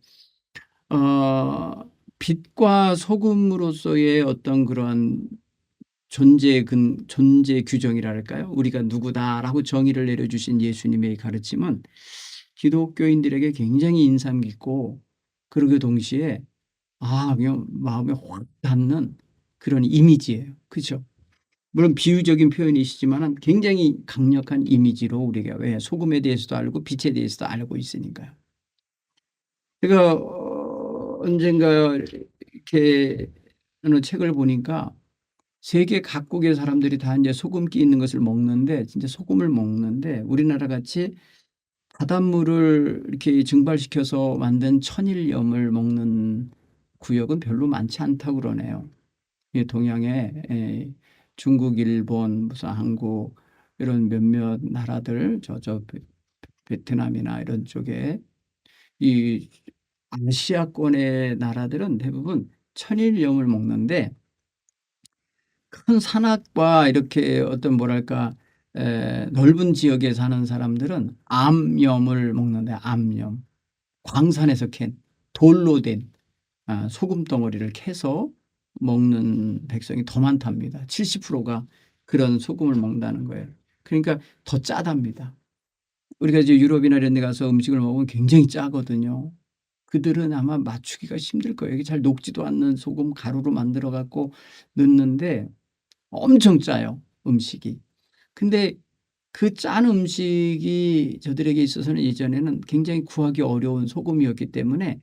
빛과 소금으로서의 어떤 그런 존재 규정이랄까요? 우리가 누구다라고 정의를 내려주신 예수님의 가르침은 기독교인들에게 굉장히 인상 깊고 그러게 동시에 그냥 마음에 확 닿는 그런 이미지예요. 그렇죠? 물론 비유적인 표현이시지만 굉장히 강력한 이미지로 우리가 왜 소금에 대해서도 알고 빛에 대해서도 알고 있으니까요. 제가 언젠가 이렇게 어느 책을 보니까 세계 각국의 사람들이 다 이제 소금기 있는 것을 먹는데 진짜 소금을 먹는데 우리나라 같이 바닷물을 이렇게 증발시켜서 만든 천일염을 먹는 구역은 별로 많지 않다고 그러네요. 이 동양에 중국, 일본, 무슨 한국 이런 몇몇 나라들 베트남이나 이런 쪽에 이 아시아권의 나라들은 대부분 천일염을 먹는데 큰 산악과 이렇게 어떤 뭐랄까 넓은 지역에 사는 사람들은 암염을 먹는데 암염. 광산에서 캔 돌로 된 소금 덩어리를 캐서 먹는 백성이 더 많답니다. 70%가 그런 소금을 먹는다는 거예요. 그러니까 더 짜답니다. 우리가 이제 유럽이나 이런 데 가서 음식을 먹으면 굉장히 짜거든요. 그들은 아마 맞추기가 힘들 거예요. 이게 잘 녹지도 않는 소금 가루로 만들어 갖고 넣는데 엄청 짜요, 음식이. 근데 그 짠 음식이 저들에게 있어서는 예전에는 굉장히 구하기 어려운 소금이었기 때문에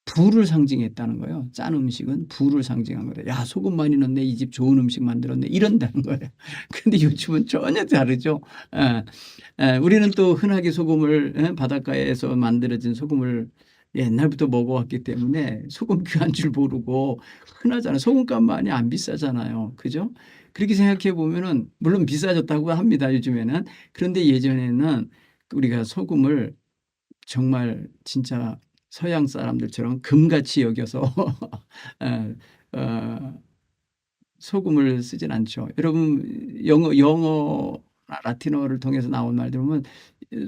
부를 상징했다는 거예요. 짠 음식은 부를 상징한 거예요. 야, 소금 많이 넣네. 이 집 좋은 음식 만들었네. 이런다는 거예요. 근데 요즘은 전혀 다르죠. 예. 우리는 또 흔하게 소금을 바닷가에서 만들어진 소금을 옛날부터 먹어왔기 때문에 소금 귀한 줄 모르고 흔하잖아요. 소금값만이 안 비싸잖아요. 그죠? 그렇게 생각해 보면은 물론 비싸졌다고 합니다. 요즘에는. 그런데 예전에는 우리가 소금을 정말 진짜 서양 사람들처럼 금같이 여겨서 어, 어, 소금을 쓰진 않죠. 여러분 영어 라틴어를 통해서 나온 말들 보면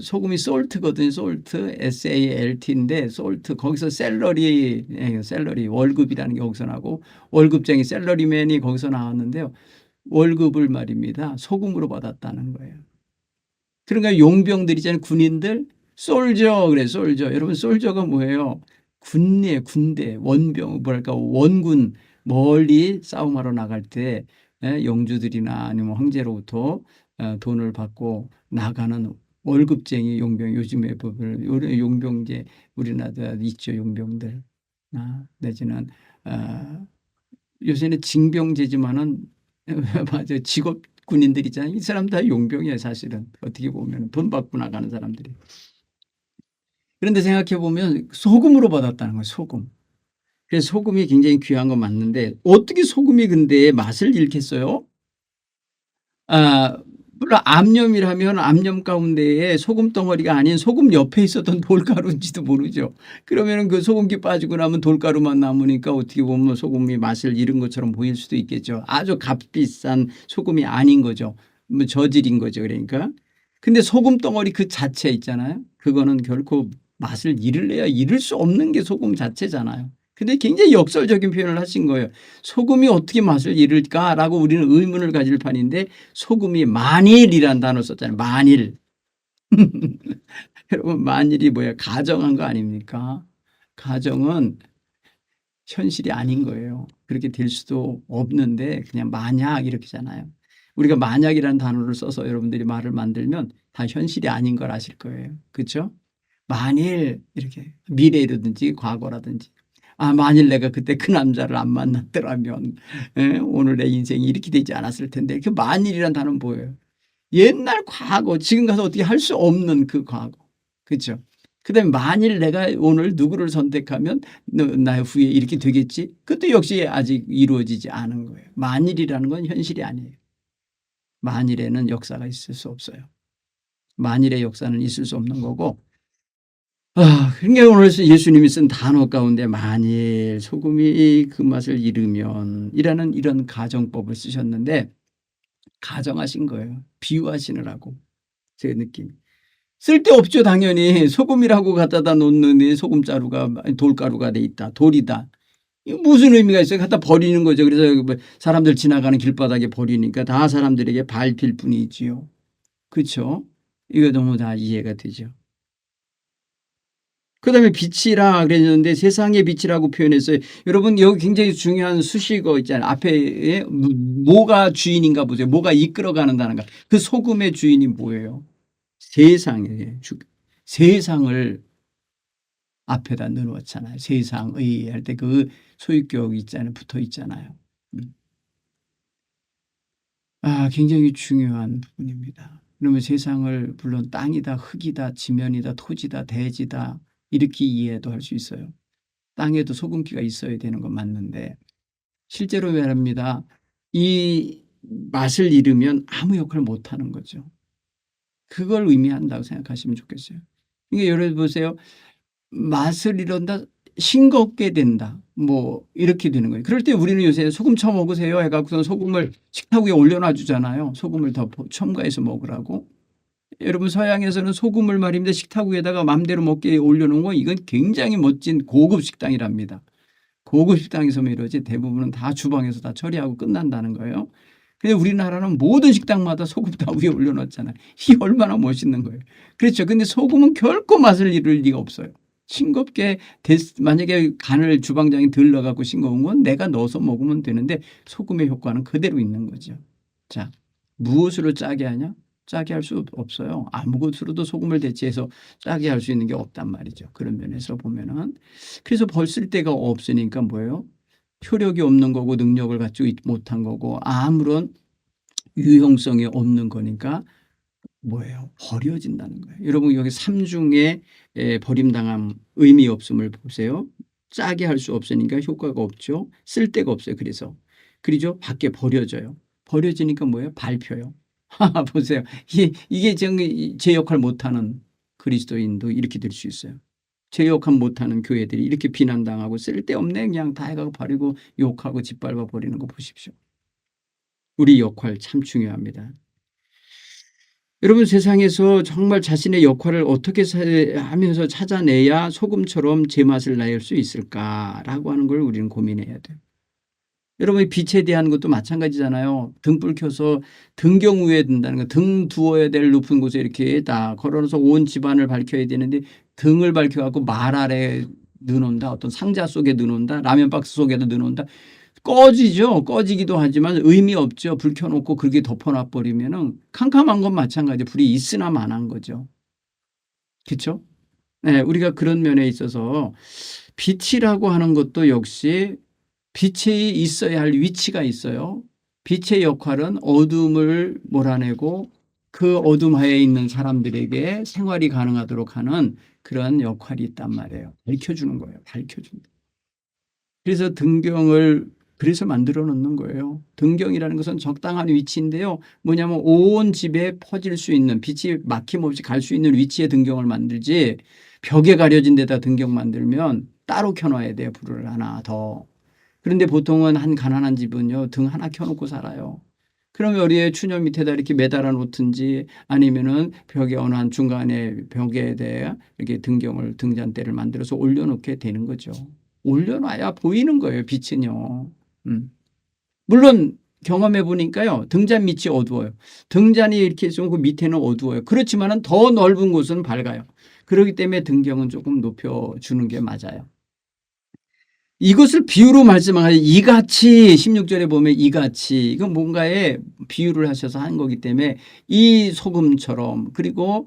소금이 솔트거든요. 솔트, SALT인데 솔트 거기서 샐러리, 샐러리 월급이라는 게 거기서 나고 월급쟁이 샐러리맨이 거기서 나왔는데요. 월급을 말입니다. 소금으로 받았다는 거예요. 그러니까 용병들 있잖아요. 군인들 솔저 그래 솔저. 여러분 솔저가 뭐예요? 군대 군대 원병 뭐랄까 원군 멀리 싸움하러 나갈 때 영주들이나 아니면 황제로부터 돈을 받고 나가는 월급쟁이 용병. 요즘에 보면 용병제 우리나라 있죠. 용병들. 내지는 요새는 징병제지만은 맞아 직업 군인들이잖아요. 이 사람 다 용병이에요. 사실은 어떻게 보면 돈 받고 나가는 사람들이. 그런데 생각해 보면 소금으로 받았다는 거예요. 소금. 그래서 소금이 굉장히 귀한 건 맞는데 어떻게 소금이 근데 맛을 잃겠어요? 아, 물론 암염이라면 암염 가운데에 소금 덩어리가 아닌 소금 옆에 있었던 돌가루인지도 모르죠. 그러면 그 소금기 빠지고 나면 돌가루만 남으니까 어떻게 보면 소금이 맛을 잃은 것처럼 보일 수도 있겠죠. 아주 값비싼 소금이 아닌 거죠. 뭐 저질인 거죠. 그러니까. 근데 소금 덩어리 그 자체 있잖아요. 그거는 결코 맛을 잃을래야 잃을 수 없는 게 소금 자체잖아요. 근데 굉장히 역설적인 표현을 하신 거예요. 소금이 어떻게 맛을 잃을까라고 우리는 의문을 가질 판인데 소금이 만일이란 단어 썼잖아요. 만일. 여러분 만일이 뭐예요? 가정한 거 아닙니까? 가정은 현실이 아닌 거예요. 그렇게 될 수도 없는데 그냥 만약 이렇게잖아요. 우리가 만약이라는 단어를 써서 여러분들이 말을 만들면 다 현실이 아닌 걸 아실 거예요. 그렇죠? 만일 이렇게 미래라든지 과거라든지 만일 내가 그때 그 남자를 안 만났더라면 오늘 내 인생이 이렇게 되지 않았을 텐데 그 만일이란 단어는 뭐예요? 옛날 과거 지금 가서 어떻게 할 수 없는 그 과거. 그렇죠? 그다음에 만일 내가 오늘 누구를 선택하면 나의 후에 이렇게 되겠지. 그것도 역시 아직 이루어지지 않은 거예요. 만일이라는 건 현실이 아니에요. 만일에는 역사가 있을 수 없어요. 만일의 역사는 있을 수 없는 거고 그러니까 오늘 예수님이 쓴 단어 가운데 만일 소금이 그 맛을 잃으면 이라는 이런 가정법을 쓰셨는데 가정하신 거예요. 비유하시느라고 제 느낌. 쓸데없죠. 당연히 소금이라고 갖다다 놓는 소금자루가 돌가루가 돼 있다. 돌이다. 이거 무슨 의미가 있어요? 갖다 버리는 거죠. 그래서 사람들 지나가는 길바닥에 버리니까 다 사람들에게 밟힐 뿐이지요. 그렇죠? 이거 너무 다 이해가 되죠. 그다음에 빛이라 그랬는데 세상의 빛이라고 표현했어요. 여러분 여기 굉장히 중요한 수식어 있잖아요. 앞에 뭐가 주인인가 보세요. 뭐가 이끌어가는 단어인가. 그 소금의 주인이 뭐예요? 세상을 앞에다 넣어놓잖아요. 세상의 할 때 그 소유격 있잖아요. 붙어 있잖아요. 굉장히 중요한 부분입니다. 그러면 세상을 물론 땅이다, 흙이다, 지면이다, 토지다, 대지다 이렇게 이해도 할 수 있어요. 땅에도 소금기가 있어야 되는 건 맞는데 실제로 말합니다. 이 맛을 잃으면 아무 역할을 못하는 거죠. 그걸 의미한다고 생각하시면 좋겠어요. 그러니까 여러분 보세요. 맛을 잃었다 싱겁게 된다. 뭐 이렇게 되는 거예요. 그럴 때 우리는 요새 소금 쳐 먹으세요 해갖고서 소금을 식탁 위에 올려놔 주잖아요. 소금을 더 첨가해서 먹으라고. 여러분 서양에서는 소금을 말입니다. 식탁 위에다가 마음대로 먹게 올려놓은 건 이건 굉장히 멋진 고급 식당이랍니다. 고급 식당에서 이러지 대부분은 다 주방에서 다 처리하고 끝난다는 거예요. 근데 우리나라는 모든 식당마다 소금 다 위에 올려놓잖아요. 이게 얼마나 멋있는 거예요. 그렇죠. 근데 소금은 결코 맛을 잃을 리가 없어요. 싱겁게 만약에 간을 주방장이 덜 넣어갖고 싱거운 건 내가 넣어서 먹으면 되는데 소금의 효과는 그대로 있는 거죠. 자, 무엇으로 짜게 하냐? 짜게 할 수 없어요. 아무것으로도 소금을 대체해서 짜게 할 수 있는 게 없단 말이죠. 그런 면에서 보면은. 그래서 벌쓸 데가 없으니까 뭐예요? 효력이 없는 거고 능력을 갖추고 못한 거고 아무런 유용성이 없는 거니까 뭐예요? 버려진다는 거예요. 여러분 여기 3 중에 버림당함 의미 없음을 보세요. 짜게 할 수 없으니까 효과가 없죠. 쓸 데가 없어요. 그래서. 그리죠? 밖에 버려져요. 버려지니까 뭐예요? 밟혀요. 보세요. 이게 제 역할 못하는 그리스도인도 이렇게 될 수 있어요. 제 역할 못하는 교회들이 이렇게 비난당하고 쓸데없네 그냥 다 해가고 버리고 욕하고 짓밟아 버리는 거 보십시오. 우리 역할 참 중요합니다. 여러분 세상에서 정말 자신의 역할을 어떻게 하면서 찾아내야 소금처럼 제맛을 낼 수 있을까라고 하는 걸 우리는 고민해야 돼요. 여러분 빛에 대한 것도 마찬가지잖아요. 등불 켜서 등경 위에 든다는 거. 등 두어야 될 높은 곳에 이렇게 다 걸어놓아서 온 집안을 밝혀야 되는데 등을 밝혀갖고 말 아래 넣어놓는다. 어떤 상자 속에 넣어놓는다. 라면 박스 속에도 넣어놓는다. 꺼지죠. 꺼지기도 하지만 의미 없죠. 불 켜놓고 그렇게 덮어놔 버리면은 캄캄한 건 마찬가지. 불이 있으나 마나한 거죠. 그렇죠? 네, 우리가 그런 면에 있어서 빛이라고 하는 것도 역시 빛이 있어야 할 위치가 있어요. 빛의 역할은 어둠을 몰아내고 그 어둠 하에 있는 사람들에게 생활이 가능하도록 하는 그런 역할이 있단 말이에요. 밝혀주는 거예요. 밝혀준다. 그래서 등경을 그래서 만들어 놓는 거예요. 등경이라는 것은 적당한 위치인데요. 뭐냐면 온 집에 퍼질 수 있는 빛이 막힘없이 갈 수 있는 위치에 등경을 만들지 벽에 가려진 데다 등경 만들면 따로 켜놔야 돼요. 불을 하나 더. 그런데 보통은 한 가난한 집은요. 등 하나 켜놓고 살아요. 그러면 우리의 추녀 밑에다 이렇게 매달아 놓든지 아니면은 벽에 어느 한 중간에 벽에 대해 이렇게 등경을 등잔대를 만들어서 올려놓게 되는 거죠. 올려놔야 보이는 거예요. 빛은요. 물론 경험해 보니까요. 등잔 밑이 어두워요. 등잔이 이렇게 있으면 그 밑에는 어두워요. 그렇지만은 더 넓은 곳은 밝아요. 그렇기 때문에 등경은 조금 높여주는 게 맞아요. 이것을 비유로 말씀하여 이같이 16절에 보면 이같이 이건 뭔가에 비유를 하셔서 한 거기 때문에 이 소금처럼 그리고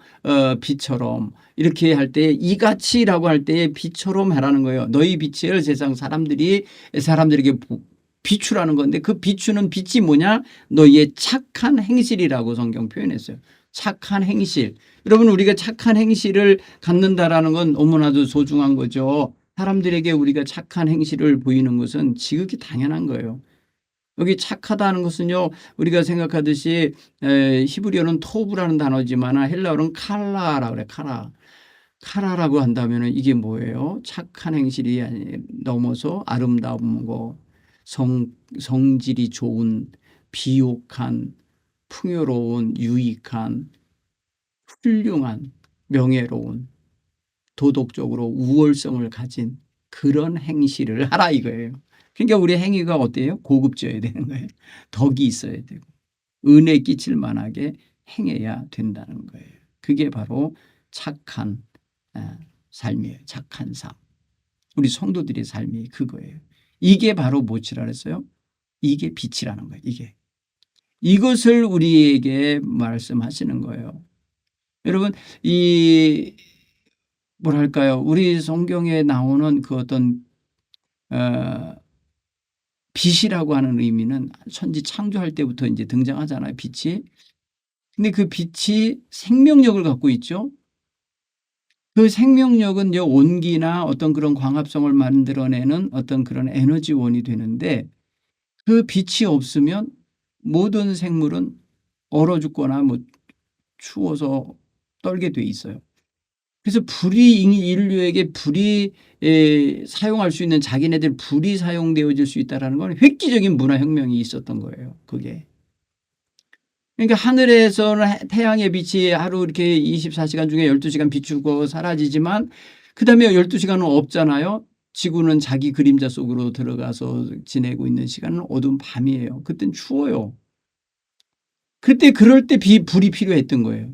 빛처럼 이렇게 할 때 이같이라고 할 때 빛처럼 하라는 거예요. 너희 빛을 세상 사람들에게 비추라는 건데 그 비추는 빛이 뭐냐? 너희의 착한 행실이라고 성경 표현했어요. 착한 행실. 여러분 우리가 착한 행실을 갖는다라는 건 너무나도 소중한 거죠. 사람들에게 우리가 착한 행실을 보이는 것은 지극히 당연한 거예요. 여기 착하다는 것은요. 우리가 생각하듯이 히브리어는 토브라는 단어지만 헬라어는 칼라라고 그래. 카라라고 한다면 이게 뭐예요? 착한 행실이 넘어서 아름다운 거, 성질이 좋은, 비옥한, 풍요로운, 유익한, 훌륭한, 명예로운, 도덕적으로 우월성을 가진 그런 행실을 하라 이거예요. 그러니까 우리 행위가 어때요? 고급져야 되는 거예요. 덕이 있어야 되고 은혜 끼칠 만하게 행해야 된다는 거예요. 그게 바로 착한 삶이에요. 착한 삶. 우리 성도들의 삶이 그거예요. 이게 바로 뭐지라 그랬어요? 이게 빛이라는 거예요. 이게. 이것을 우리에게 말씀하시는 거예요. 여러분 이 뭐랄까요? 우리 성경에 나오는 그 어떤 빛이라고 하는 의미는 천지 창조할 때부터 이제 등장하잖아요. 빛이. 근데 그 빛이 생명력을 갖고 있죠. 그 생명력은 이제 온기나 어떤 그런 광합성을 만들어내는 어떤 그런 에너지원이 되는데 그 빛이 없으면 모든 생물은 얼어 죽거나 뭐 추워서 떨게 돼 있어요. 그래서 인류에게 불이 사용할 수 있는 자기네들 불이 사용되어질 수 있다는 건 획기적인 문화혁명이 있었던 거예요. 그게. 그러니까 하늘에서는 태양의 빛이 하루 이렇게 24시간 중에 12시간 비추고 사라지지만 그다음에 12시간은 없잖아요. 지구는 자기 그림자 속으로 들어가서 지내고 있는 시간은 어두운 밤이에요. 그땐 추워요. 그때 그럴 때 불이 필요했던 거예요.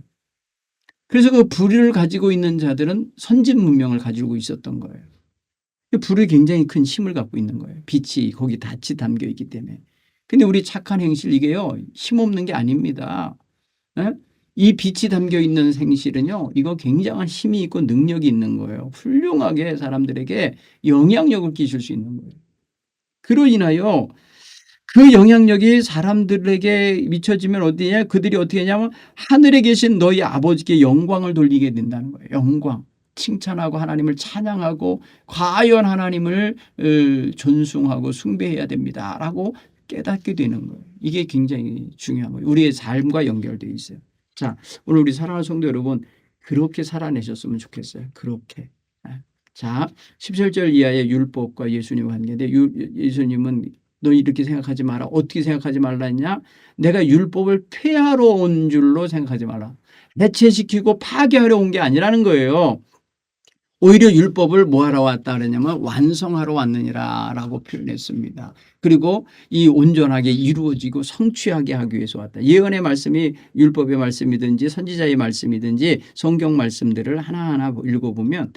그래서 그 불을 가지고 있는 자들은 선진 문명을 가지고 있었던 거예요. 불이 굉장히 큰 힘을 갖고 있는 거예요. 빛이 거기 같이 담겨 있기 때문에. 근데 우리 착한 행실 이게요. 힘없는 게 아닙니다. 에? 이 빛이 담겨 있는 생실은요, 이거 굉장한 힘이 있고 능력이 있는 거예요. 훌륭하게 사람들에게 영향력을 끼칠 수 있는 거예요. 그로 인하여 그 영향력이 사람들에게 미쳐지면 어디냐? 그들이 어떻게 하냐면 하늘에 계신 너희 아버지께 영광을 돌리게 된다는 거예요. 영광. 칭찬하고 하나님을 찬양하고 과연 하나님을 존숭하고 숭배해야 됩니다라고 깨닫게 되는 거예요. 이게 굉장히 중요한 거예요. 우리의 삶과 연결되어 있어요. 자, 오늘 우리 사랑하는 성도 여러분, 그렇게 살아내셨으면 좋겠어요. 그렇게. 자, 17절 이하의 율법과 예수님의 관계인데 예수님은 너 이렇게 생각하지 마라. 어떻게 생각하지 말라 했냐? 내가 율법을 폐하러 온 줄로 생각하지 말라. 해체시키고 파괴하러 온 게 아니라는 거예요. 오히려 율법을 뭐하러 왔다 그러냐면 완성하러 왔느니라라고 표현했습니다. 그리고 이 온전하게 이루어지고 성취하게 하기 위해서 왔다. 예언의 말씀이 율법의 말씀이든지 선지자의 말씀이든지 성경 말씀들을 하나하나 읽어보면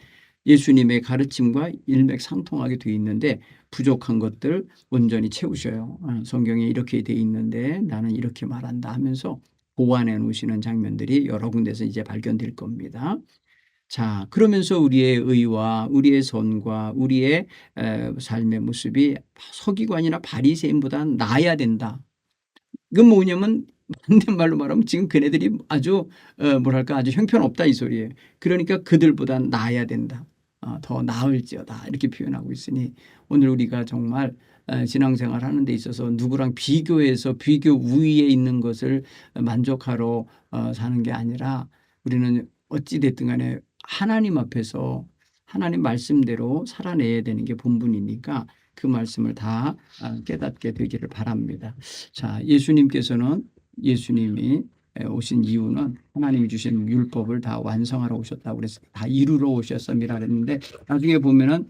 예수님의 가르침과 일맥상통하게 되어 있는데 부족한 것들 온전히 채우셔요. 성경에 이렇게 되어 있는데 나는 이렇게 말한다 하면서 보완해 놓으시는 장면들이 여러 군데서 이제 발견될 겁니다. 자, 그러면서 우리의 의와 우리의 선과 우리의 삶의 모습이 서기관이나 바리새인보다는 나아야 된다. 이건 뭐냐면 반대말로 말하면 지금 그네들이 아주 뭐랄까 아주 형편없다 이 소리예요. 그러니까 그들보다는 나아야 된다. 더 나을지어다 이렇게 표현하고 있으니 오늘 우리가 정말 신앙생활 하는 데 있어서 누구랑 비교해서 비교 우위에 있는 것을 만족하러 사는 게 아니라 우리는 어찌 됐든 간에 하나님 앞에서 하나님 말씀대로 살아내야 되는 게 본분이니까 그 말씀을 다 깨닫게 되기를 바랍니다. 자, 예수님이 오신 이유는 하나님이 주신 율법을 다 완성하러 오셨다고 그랬어요. 다 이루러 오셨음이라 그랬는데 나중에 보면은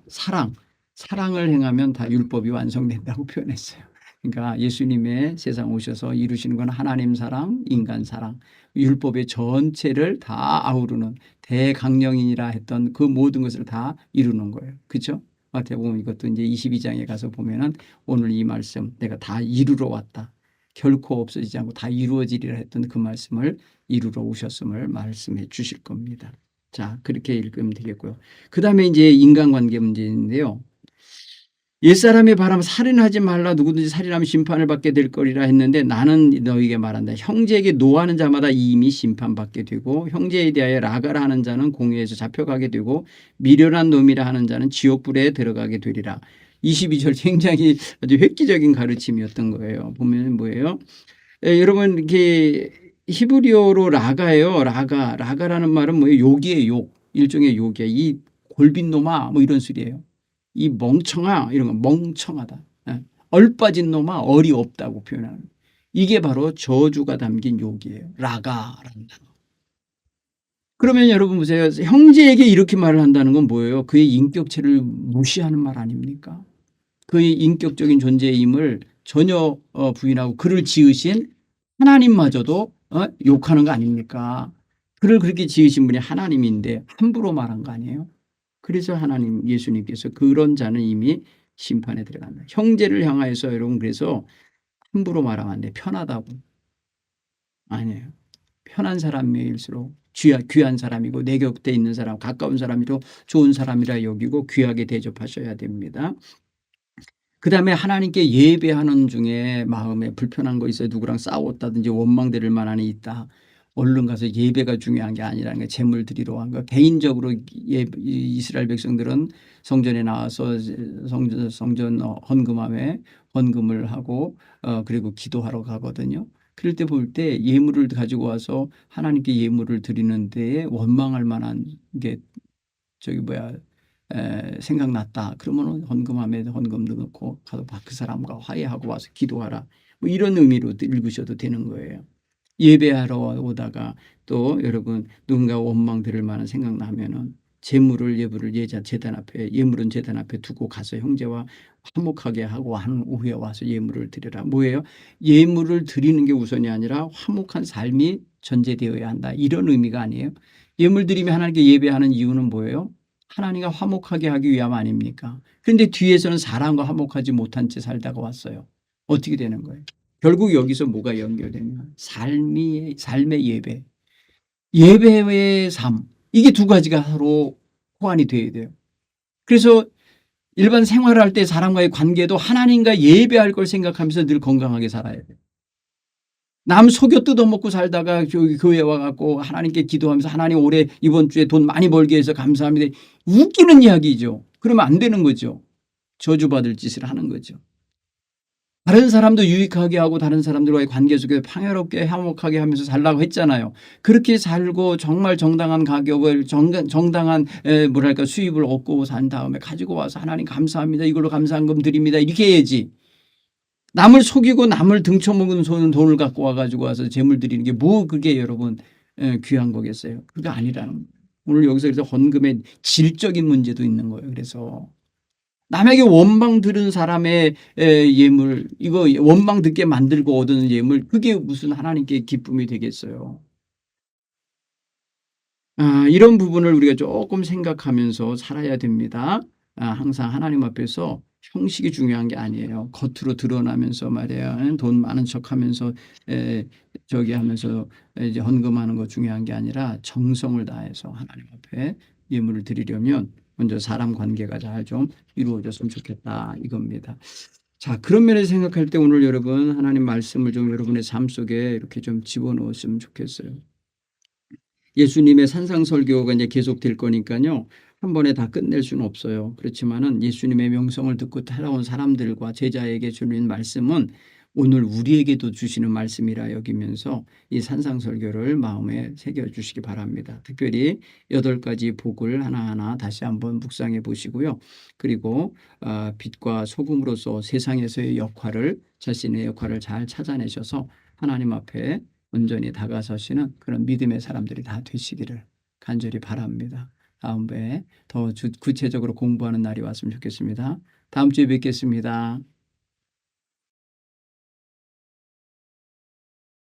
사랑을 행하면 다 율법이 완성된다고 표현했어요. 그러니까 예수님의 세상 오셔서 이루시는 건 하나님 사랑, 인간 사랑, 율법의 전체를 다 아우르는 대강령이라 했던 그 모든 것을 다 이루는 거예요. 그렇죠? 마태복음 이것도 이제 22장에 가서 보면은 오늘 이 말씀 내가 다 이루러 왔다. 결코 없어지지 않고 다 이루어지리라 했던 그 말씀을 이루러 오셨음을 말씀해 주실 겁니다. 자, 그렇게 읽으면 되겠고요. 그다음에 이제 인간관계 문제인데요. 옛사람의 바람 살인하지 말라 누구든지 살인하면 심판을 받게 될 거리라 했는데 나는 너희에게 말한다. 형제에게 노하는 자마다 이미 심판받게 되고 형제에 대하여 라가라 하는 자는 공회에서 잡혀가게 되고 미련한 놈이라 하는 자는 지옥불에 들어가게 되리라. 22절 굉장히 아주 획기적인 가르침이었던 거예요. 보면 뭐예요? 여러분 이렇게 히브리어로 라가예요. 라가라는 말은 뭐예요? 욕이에요. 욕. 일종의 욕이에요. 이 골빈 놈아 뭐 이런 소리예요. 이 멍청아 이런 거 멍청하다. 얼빠진 놈아 얼이 없다고 표현하는 이게 바로 저주가 담긴 욕이에요. 라가라는 단어. 그러면 여러분 보세요. 형제에게 이렇게 말을 한다는 건 뭐예요? 그의 인격체를 무시하는 말 아닙니까? 그의 인격적인 존재임을 전혀 부인하고 그를 지으신 하나님마저도 욕하는 거 아닙니까? 그를 그렇게 지으신 분이 하나님인데 함부로 말한 거 아니에요? 그래서 하나님 예수님께서 그런 자는 이미 심판에 들어간다. 형제를 향하여서 여러분 그래서 함부로 말하면 안 돼. 편하다고. 아니에요. 편한 사람일수록 귀한 사람이고 내 곁에 있는 사람 가까운 사람이고 좋은 사람이라 여기고 귀하게 대접하셔야 됩니다. 그다음에 하나님께 예배하는 중에 마음에 불편한 거 있어요. 누구랑 싸웠다든지 원망될 만한이 있다. 얼른 가서 예배가 중요한 게 아니라는 게 제물 드리러 간 거. 개인적으로 이스라엘 백성들은 성전에 나와서 성전 헌금함에 헌금을 하고 그리고 기도하러 가거든요. 그럴 때 볼 때 예물을 가지고 와서 하나님께 예물을 드리는 데에 원망할 만한 게 생각났다. 그러면 헌금함에 헌금도 넣고 가서 그 사람과 화해하고 와서 기도하라. 뭐 이런 의미로 읽으셔도 되는 거예요. 예배하러 오다가 또 여러분 누군가 원망 들을 만한 생각나면은 예물은 제단 앞에 두고 가서 형제와 화목하게 하고 한 후에 와서 예물을 드리라. 뭐예요? 예물을 드리는 게 우선이 아니라 화목한 삶이 전제되어야 한다. 이런 의미가 아니에요. 예물 드리며 하나님께 예배하는 이유는 뭐예요? 하나님과 화목하게 하기 위함 아닙니까? 그런데 뒤에서는 사람과 화목하지 못한 채 살다가 왔어요. 어떻게 되는 거예요? 결국 여기서 뭐가 연결되냐? 삶의 예배. 예배의 삶, 이게 두 가지가 서로 호환이 돼야 돼요. 그래서 일반 생활할 때 사람과의 관계도 하나님과 예배할 걸 생각하면서 늘 건강하게 살아야 돼요. 남 속여 뜯어먹고 살다가 저기 교회 와갖고 하나님께 기도하면서 하나님 올해 이번 주에 돈 많이 벌게 해서 감사합니다. 웃기는 이야기죠. 그러면 안 되는 거죠. 저주받을 짓을 하는 거죠. 다른 사람도 유익하게 하고 다른 사람들과의 관계 속에 평화롭게 화목하게 하면서 살라고 했잖아요. 그렇게 살고 정말 정당한 가격을 정당한 뭐랄까 수입을 얻고 산 다음에 가지고 와서 하나님 감사합니다. 이걸로 감사한금 드립니다. 이렇게 해야지. 남을 속이고 남을 등쳐먹은 돈을 갖고 와가지고 와서 재물 드리는 게 뭐 그게 여러분 귀한 거겠어요. 그게 아니라는 거예요. 오늘 여기서 그래서 헌금의 질적인 문제도 있는 거예요. 그래서 남에게 원망 들은 사람의 예물, 이거 원망 듣게 만들고 얻은 예물, 그게 무슨 하나님께 기쁨이 되겠어요. 이런 부분을 우리가 조금 생각하면서 살아야 됩니다. 항상 하나님 앞에서 형식이 중요한 게 아니에요. 겉으로 드러나면서 말이야 돈 많은 척하면서 저기 하면서 이제 헌금하는 거 중요한 게 아니라 정성을 다해서 하나님 앞에 예물을 드리려면 먼저 사람 관계가 잘 좀 이루어졌으면 좋겠다 이겁니다. 자, 그런 면에서 생각할 때 오늘 여러분 하나님 말씀을 좀 여러분의 삶 속에 이렇게 좀 집어넣었으면 좋겠어요. 예수님의 산상설교가 이제 계속될 거니까요. 한 번에 다 끝낼 수는 없어요. 그렇지만은 예수님의 명성을 듣고 따라온 사람들과 제자에게 주는 말씀은 오늘 우리에게도 주시는 말씀이라 여기면서 이 산상설교를 마음에 새겨주시기 바랍니다. 특별히 8가지 복을 하나하나 다시 한번 묵상해 보시고요. 그리고 빛과 소금으로서 세상에서의 역할을 자신의 역할을 잘 찾아내셔서 하나님 앞에 온전히 다가서시는 그런 믿음의 사람들이 다 되시기를 간절히 바랍니다. 다음에 더 구체적으로 공부하는 날이 왔으면 좋겠습니다. 다음 주에 뵙겠습니다.